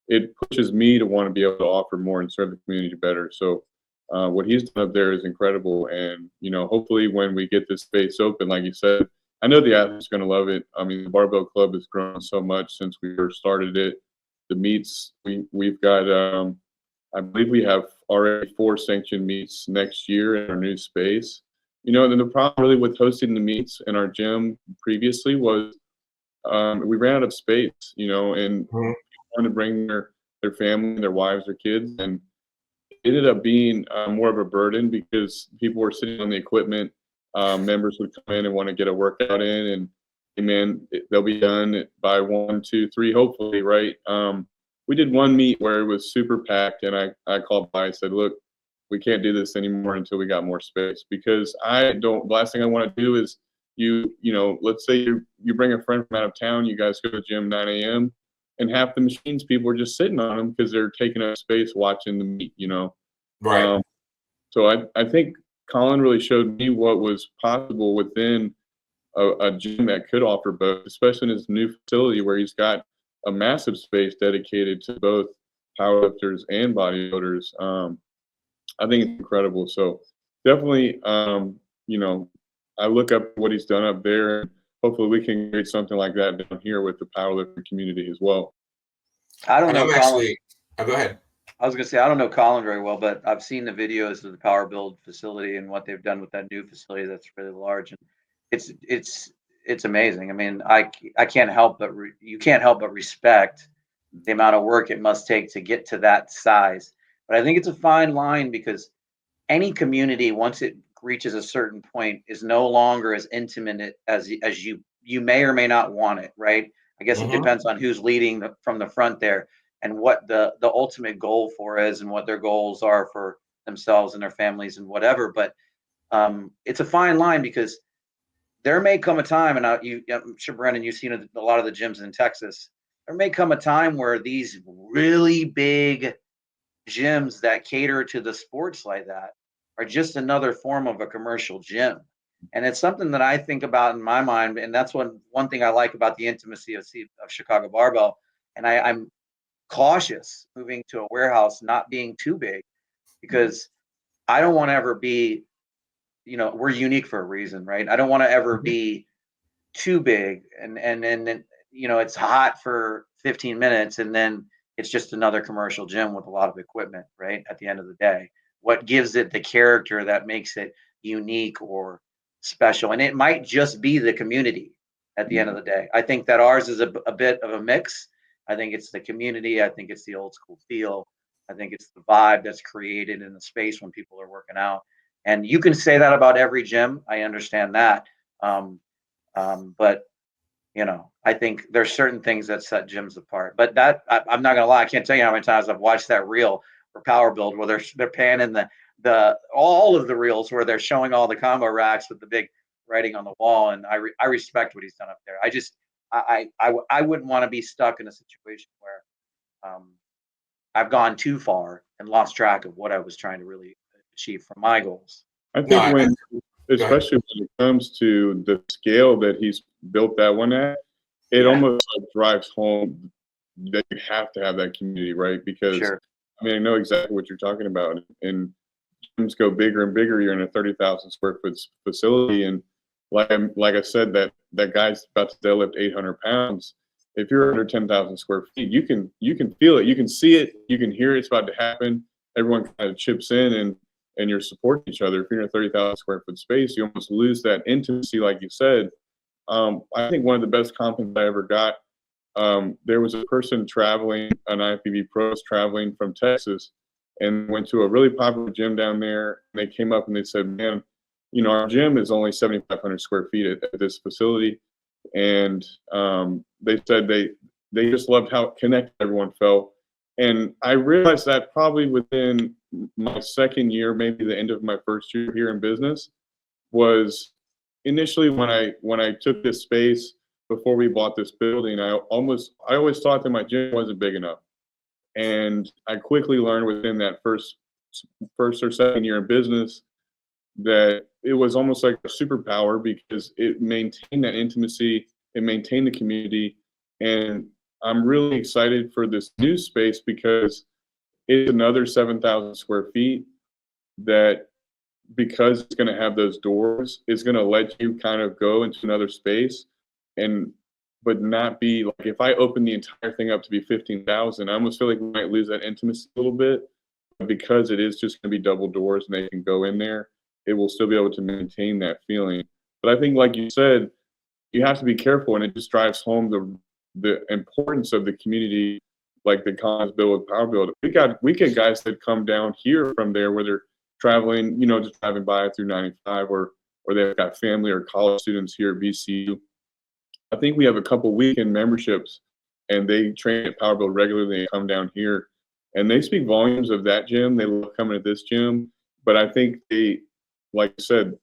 it pushes me to want to be able to offer more and serve the community better. So what he's done up there is incredible. And, hopefully when we get this space open, like you said, I know the athletes are going to love it. I mean, the Barbell Club has grown so much since we first started it. The meets, we've got, I believe we have already 4 sanctioned meets next year in our new space. And the problem really with hosting the meets in our gym previously was we ran out of space, and people wanted to bring their family, their wives, their kids, and ended up being more of a burden because people were sitting on the equipment. Members would come in and want to get a workout in, and hey man, they'll be done by 1, 2, 3, hopefully, right? We did one meet where it was super packed, and I called by and said, look, we can't do this anymore until we got more space, because the last thing I want to do is let's say you bring a friend from out of town, you guys go to the gym 9 a.m. and half the machines, people are just sitting on them because they're taking up space watching the meet, Right. So I think Colin really showed me what was possible within a gym that could offer both, especially in his new facility where he's got a massive space dedicated to both powerlifters and bodybuilders. I think it's incredible. So definitely, I look up what he's done up there, and hopefully we can create something like that down here with the powerlifting community as well. I don't know, Colin. Go ahead. I was going to say, I don't know Colin very well, but I've seen the videos of the Power Build facility and what they've done with that new facility that's really large, and it's amazing. I mean, I can't help but you can't help but respect the amount of work it must take to get to that size. But I think it's a fine line, because any community, once it reaches a certain point is no longer as intimate as you may or may not want it, right? I guess it depends on who's leading from the front there and what the ultimate goal for is and what their goals are for themselves and their families and whatever. But it's a fine line because there may come a time, and I'm sure, Brendan, you've seen a lot of the gyms in Texas. There may come a time where these really big gyms that cater to the sports like that are just another form of a commercial gym. And it's something that I think about in my mind. And that's one thing I like about the intimacy of Chicago Barbell. And I'm cautious moving to a warehouse not being too big because I don't want to ever be, we're unique for a reason, right? I don't want to ever be too big and it's hot for 15 minutes and then it's just another commercial gym with a lot of equipment, right? At the end of the day, what gives it the character that makes it unique or special? And it might just be the community at the end of the day. I think that ours is a bit of a mix. I think it's the community. I think it's the old school feel. I think it's the vibe that's created in the space when people are working out. And you can say that about every gym. I understand that. But I think there's certain things that set gyms apart. But I'm not gonna lie, I can't tell you how many times I've watched that reel for Power Build where they're panning the all of the reels where they're showing all the combo racks with the big writing on the wall. And I respect what he's done up there. I wouldn't want to be stuck in a situation where I've gone too far and lost track of what I was trying to really achieve from my goals. I think especially when it comes to the scale that he's built that one at, it almost drives home that you have to have that community, right? Because I know exactly what you're talking about. And gyms go bigger and bigger. You're in a 30,000 square foot facility, and like I said, that guy's about to deadlift 800 pounds. If you're under 10,000 square feet, you can feel it, you can see it, you can hear it's about to happen. Everyone kind of chips in and you're supporting each other. If you're in a 30,000 square foot space, you almost lose that intimacy, like you said. I think one of the best compliments I ever got, there was a person traveling, an IFBB pro traveling from Texas, and went to a really popular gym down there. And they came up and they said, man, our gym is only 7,500 square feet at this facility. And they said they just loved how connected everyone felt. And I realized that probably within my second year, maybe the end of my first year here in business, was initially when I took this space before we bought this building, I always thought that my gym wasn't big enough. And I quickly learned within that first or second year in business that it was almost like a superpower because it maintained that intimacy, it maintained the community. And I'm really excited for this new space because it's another 7,000 square feet that, because it's going to have those doors, is going to let you kind of go into another space but not be like, if I open the entire thing up to be 15,000, I almost feel like we might lose that intimacy a little bit. But because it is just going to be double doors and they can go in there, it will still be able to maintain that feeling. But I think, like you said, you have to be careful, and it just drives home the importance of the community, like the Collins Build with Power Build. We get guys that come down here from there where they're traveling, just driving by through 95, or they've got family or college students here at VCU. I think we have a couple weekend memberships, and they train at Power Build regularly and come down here, and they speak volumes of that gym. They love coming to this gym, but I think they, like I said,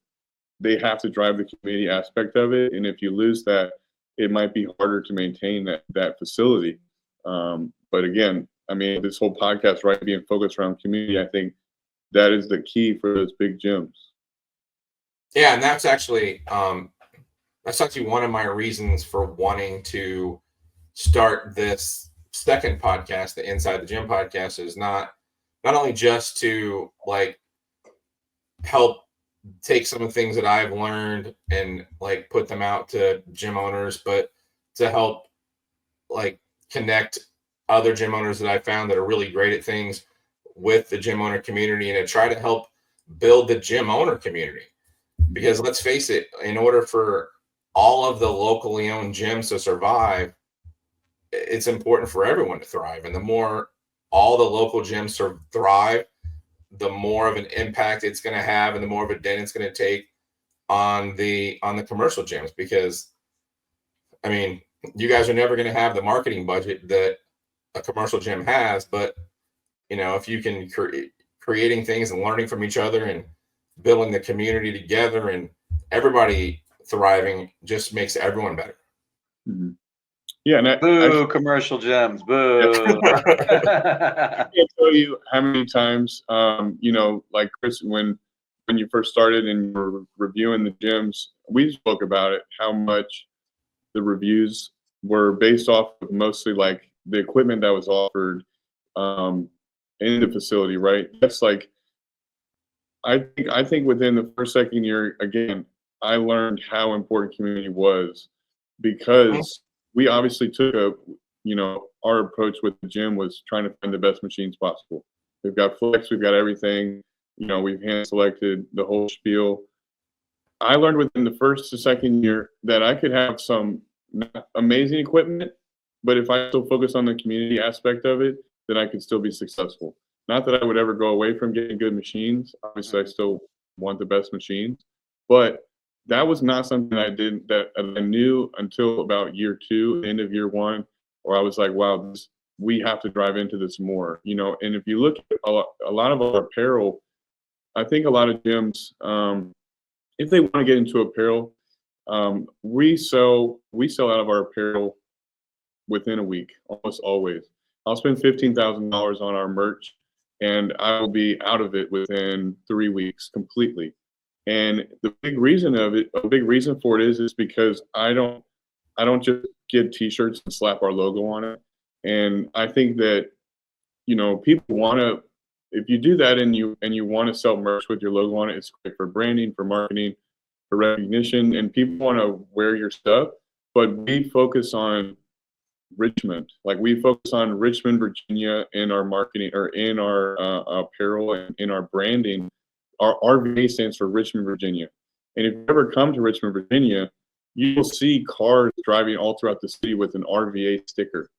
they have to drive the community aspect of it. And if you lose that, it might be harder to maintain that facility. But again, this whole podcast, right, being focused around community, I think that is the key for those big gyms. Yeah, and that's actually one of my reasons for wanting to start this second podcast, the Inside the Gym podcast, is not only just to help take some of the things that I've learned and put them out to gym owners, but to help connect other gym owners that I found that are really great at things with the gym owner community, and to try to help build the gym owner community. Because let's face it, in order for all of the locally owned gyms to survive, it's important for everyone to thrive. And the more all the local gyms thrive, the more of an impact it's going to have and the more of a dent it's going to take on the commercial gyms. Because I mean, you guys are never going to have the marketing budget that a commercial gym has, but if you can creating things and learning from each other and building the community together and everybody thriving just makes everyone better. Mm-hmm. Yeah, and boo, commercial gyms, boo. I can't tell you how many times, like Chris, when you first started and you were reviewing the gyms, we spoke about it, how much the reviews were based off of mostly like the equipment that was offered in the facility, right? That's like, I think within the first, second year, again, I learned how important community was, because we obviously took our approach with the gym was trying to find the best machines possible. We've got flex, we've got everything, we've hand selected the whole spiel. I learned within the first to second year that I could have some amazing equipment, but if I still focus on the community aspect of it, then I could still be successful. Not that I would ever go away from getting good machines. Obviously, I still want the best machines, but that was not something that I knew until about year 2, end of year 1, where I was like, wow, we have to drive into this more, And if you look at a lot of our apparel, I think a lot of gyms, if they want to get into apparel, we sell out of our apparel within a week, almost always. I'll spend $15,000 on our merch, and I will be out of it within 3 weeks completely. And a big reason for it is because I don't just get T-shirts and slap our logo on it. And I think that people want to, if you do that and you want to sell merch with your logo on it, it's great for branding, for marketing, for recognition, and people want to wear your stuff. But we focus on Richmond, like we focus on Richmond, Virginia, in our marketing or in our apparel and in our branding. Our RVA stands for Richmond, Virginia. And if you ever come to Richmond, Virginia, you will see cars driving all throughout the city with an RVA sticker.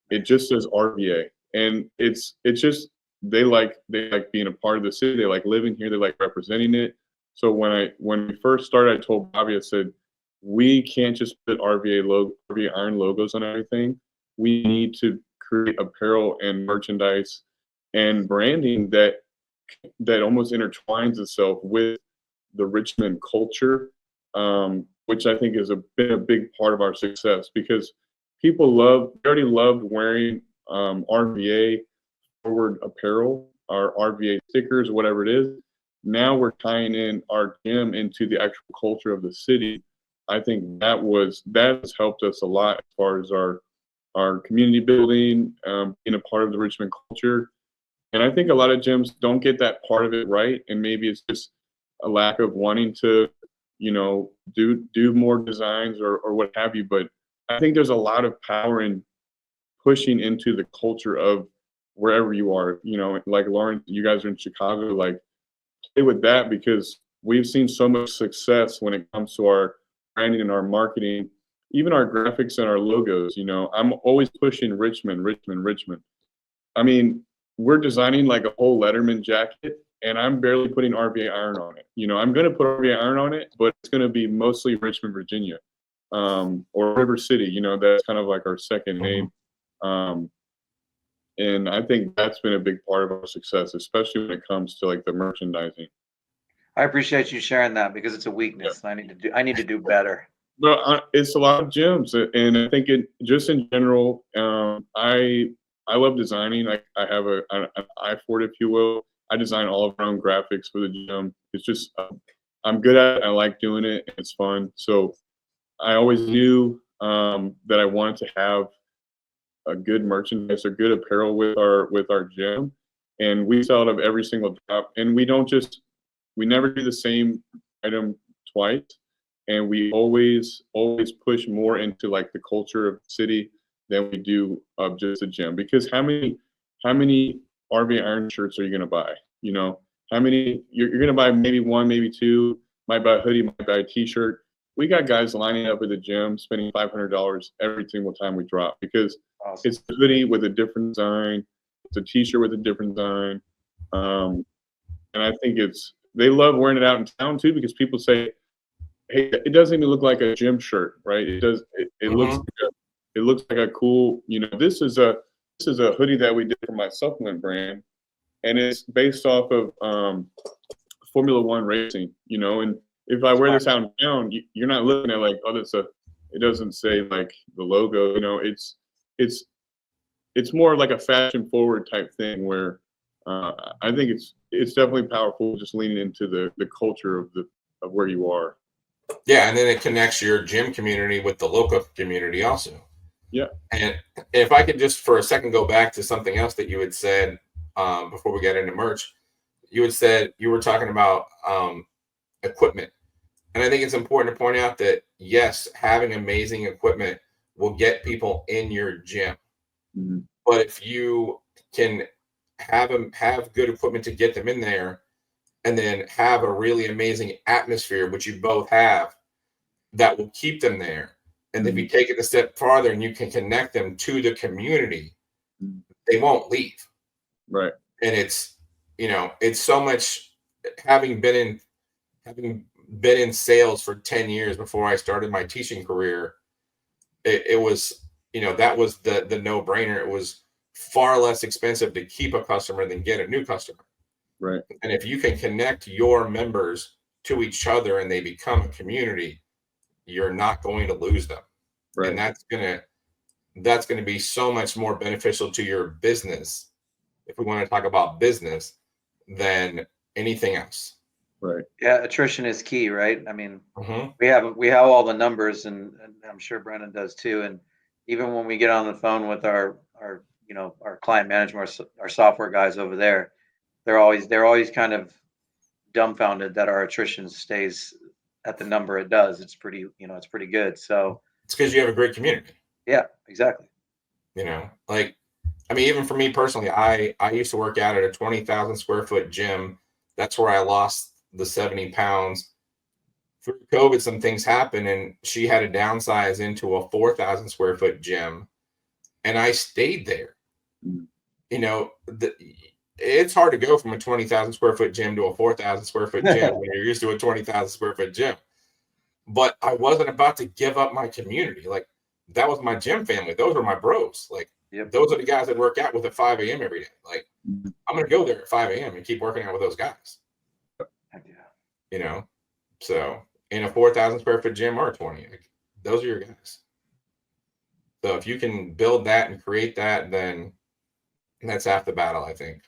It just says RVA, and it's just they like being a part of the city. They like living here. They like representing it. So when we first started, I told Bobby, I said, we can't just put RVA Iron logos on everything. We need to create apparel and merchandise and branding that almost intertwines itself with the Richmond culture, which I think has been a big part of our success, because people already loved wearing RVA forward apparel, our RVA stickers, whatever it is. Now we're tying in our gym into the actual culture of the city. I think that has helped us a lot as far as our community building, being a part of the Richmond culture. And I think a lot of gyms don't get that part of it right, and maybe it's just a lack of wanting to, do more designs or what have you. But I think there's a lot of power in pushing into the culture of wherever you are. Like Lauren, you guys are in Chicago, like play with that, because we've seen so much success when it comes to our branding and our marketing, even our graphics and our logos. I'm always pushing Richmond. I mean, we're designing like a whole Letterman jacket, and I'm barely putting RVA Iron on it. I'm going to put RVA Iron on it, but it's going to be mostly Richmond, Virginia, or River City. That's kind of like our second name. And I think that's been a big part of our success, especially when it comes to like the merchandising. I appreciate you sharing that, because it's a weakness. Yeah. I need to do better. But it's a lot of gyms, and I think just in general, I love designing. I have an eye for it, if you will. I design all of our own graphics for the gym. It's just I'm good at it. I like doing it. And it's fun. So I always knew that I wanted to have a good merchandise or good apparel with our gym, and we sell out of every single drop. And we never do the same item twice, and we always push more into like the culture of the city than we do of just a gym. Because how many RVA Iron shirts are you going to buy? How many you're going to buy? Maybe one, maybe two. Might buy a hoodie, might buy a T-shirt. We got guys lining up at the gym spending $500 every single time we drop, because awesome. It's a hoodie with a different design, it's a T-shirt with a different design. And I think they love wearing it out in town too, because people say, hey, it doesn't even look like a gym shirt, right? It does. It looks it looks like a cool, this is a hoodie that we did for my supplement brand, and it's based off of Formula One racing, and if I wear this out in town, you're not looking at like, oh, it doesn't say like the logo, it's more like a fashion forward type thing where I think it's definitely powerful, just leaning into the culture of where you are. Yeah, and then it connects your gym community with the local community also. Yeah. And if I could just for a second go back to something else that you had said before we get into merch, you were talking about equipment. And I think it's important to point out that, yes, having amazing equipment will get people in your gym. Mm-hmm. But if you can have good equipment to get them in there, and then have a really amazing atmosphere, which you both have, that will keep them there. And if you take it a step farther and you can connect them to the community, they won't leave. Right. And it's so much, having been in sales for 10 years before I started my teaching career, it was, that was the no-brainer. It was far less expensive to keep a customer than get a new customer. Right. And if you can connect your members to each other and they become a community, you're not going to lose them. Right. And that's gonna be so much more beneficial to your business, if we want to talk about business, than anything else. Right. Yeah, attrition is key, right? I mean, Mm-hmm. we have all the numbers, and I'm sure Brennan does too. And even when we get on the phone with our client management, our software guys over there, they're always kind of dumbfounded that our attrition stays at the number it does. It's pretty good. So It's because you have a great community. Yeah, exactly. Even for me personally, I used to work out at a 20,000 square foot gym. That's where I lost the 70 pounds. Through COVID, some things happened, and she had to downsize into a 4,000 square foot gym, and I stayed there. It's hard to go from a 20,000 square foot gym to a 4,000 square foot gym when you're used to a 20,000 square foot gym. But I wasn't about to give up my community. Like, that was my gym family. Those were my bros. Like, those are the guys that work out with at 5 a.m. every day. Like, I'm going to go there at 5 a.m. and keep working out with those guys. So in a 4,000 square foot gym or 20, like, those are your guys. So if you can build that and create that, then that's half the battle, I think.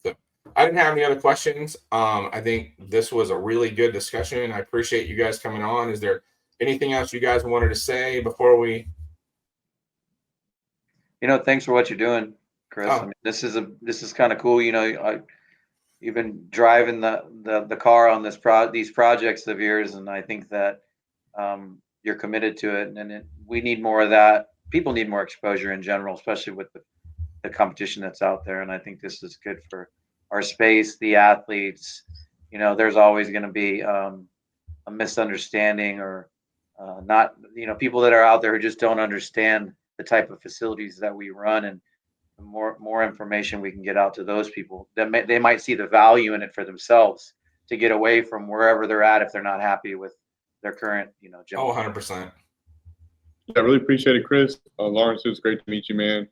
So I didn't have any other questions. I think this was a really good discussion. I appreciate you guys coming on. Is there anything else you guys wanted to say before we? Thanks for what you're doing, Chris. I mean, this is kind of cool. You've been driving the car on these projects of yours, and I think that you're committed to it. And we need more of that. People need more exposure in general, especially with the competition that's out there. And I think this is good for our space, the athletes. There's always going to be a misunderstanding or not. People that are out there who just don't understand the type of facilities that we run, and the more information we can get out to those people, they might see the value in it for themselves to get away from wherever they're at if they're not happy with their current, gym. 100%. I really appreciate it, Chris. Lawrence, it was great to meet you, man.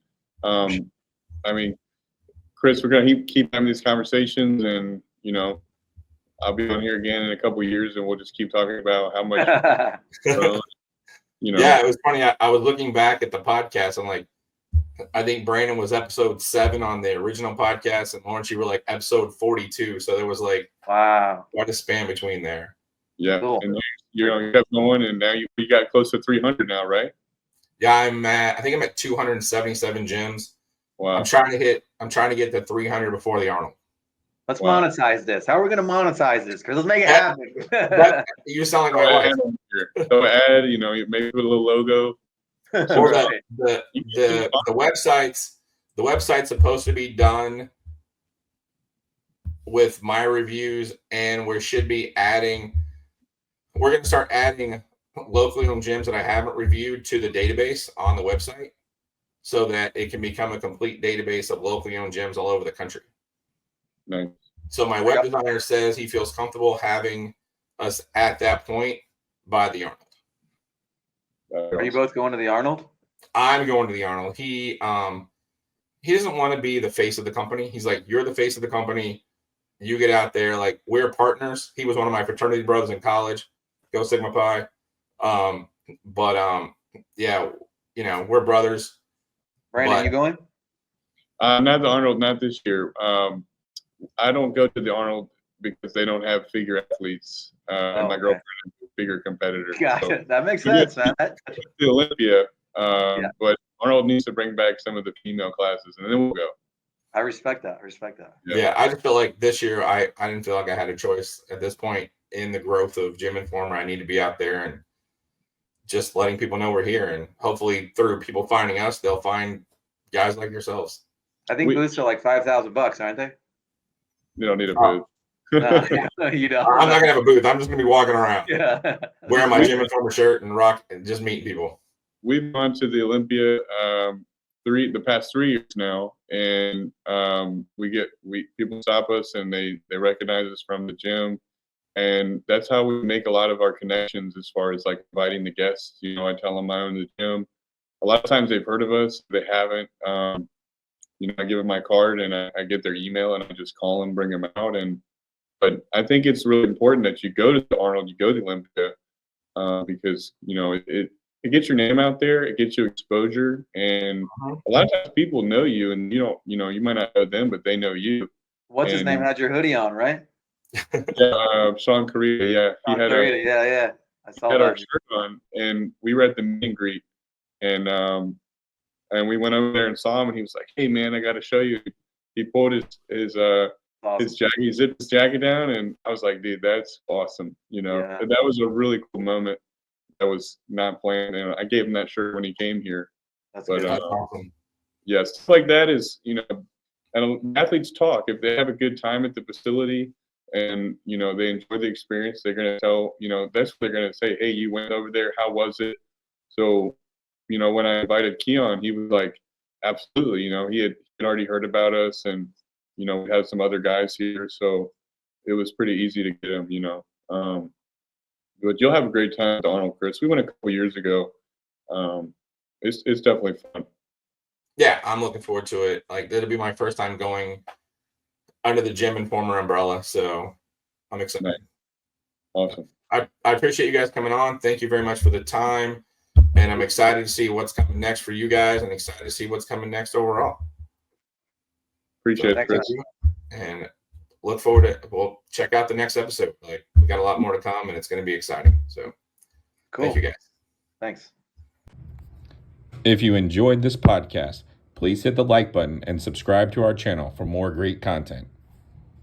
Chris, we're gonna keep having these conversations, and I'll be on here again in a couple of years, and we'll just keep talking about how much. Yeah, it was funny. I was looking back at the podcast. I'm like, I think Brandon was episode 7 on the original podcast, and Lawrence, you were like episode 42. So there was like, wow, quite a span between there. Yeah, cool. And you kept going, and now you got close to 300 now, right? Yeah, I think I'm at 277 gyms. Wow. I'm trying to get to 300 before the Arnold. Let's monetize this. How are we going to monetize this? Because let's make it happen. You sound like my wife. Go add, maybe put a little logo. Well, the website's supposed to be done with my reviews, and we're going to start adding locally owned gyms that I haven't reviewed to the database on the website, so that it can become a complete database of locally owned gyms all over the country. Nice. So my web designer says he feels comfortable having us at that point by the Arnold. Are you both going to the Arnold? I'm going to the Arnold. He doesn't want to be the face of the company. He's like, you're the face of the company. You get out there. Like, we're partners. He was one of my fraternity brothers in college. Go Sigma Pi. Yeah, you know, we're brothers. Brandon, you going? Not the Arnold, not this year. I don't go to the Arnold because they don't have figure athletes, and my girlfriend is a figure competitor. Gotcha. That makes sense, man. The Olympia, but Arnold needs to bring back some of the female classes, and then we'll go. I respect that. Yeah, I just feel like this year I didn't feel like I had a choice at this point in the growth of Gym Informer. I need to be out there and just letting people know we're here, and hopefully through people finding us, they'll find guys like yourselves. I think booths are like $5,000, aren't they? You don't need a booth. No, you don't. I'm not gonna have a booth. I'm just gonna be walking around, wearing my Gym Informer shirt and just meeting people. We've gone to the Olympia the past 3 years now, and people stop us and they recognize us from the gym, and that's how we make a lot of our connections as far as like inviting the guests. You know, I tell them I own the gym. A lot of times they've heard of us, they haven't. You know, I give them my card and I get their email and I just call them, bring them out. But I think it's really important that you go to the Arnold, you go to the Olympia, because you know it gets your name out there, it gets you exposure, and a lot of times people know you, and you might not know them, but they know you. What's his name? Had your hoodie on, right? Yeah, Sean Correa. Yeah, I saw had that. our shirt on, and we were at the meet and greet, and we went over there and saw him, and he was like, "Hey man, I got to show you." He pulled his jacket, he zipped his jacket down, and I was like, "Dude, that's awesome!" You know, and that was a really cool moment. That was not planned, and I gave him that shirt when he came here. That's awesome. Yeah, stuff like that is, you know, and athletes talk. If they have a good time at the facility and, you know, they enjoy the experience, they're going to tell, you know, that's what they're going to say. Hey, you went over there. How was it? So, you know, when I invited Keon, he was like, absolutely. You know, he had already heard about us, and, you know, we had some other guys here. So it was pretty easy to get him, you know. But you'll have a great time at the Arnold, Chris. We went a couple years ago. It's definitely fun. Yeah, I'm looking forward to it. Like, it'll be my first time going under the Gym Informer umbrella, so I'm excited. Nice. Awesome. I appreciate you guys coming on. Thank you very much for the time, and I'm excited to see what's coming next for you guys, and excited to see what's coming next overall. Appreciate it, Chris. And look forward to, we'll check out the next episode. Like, we got a lot more to come, and it's going to be exciting. So cool. Thank you guys. Thanks. If you enjoyed this podcast, please hit the like button and subscribe to our channel for more great content.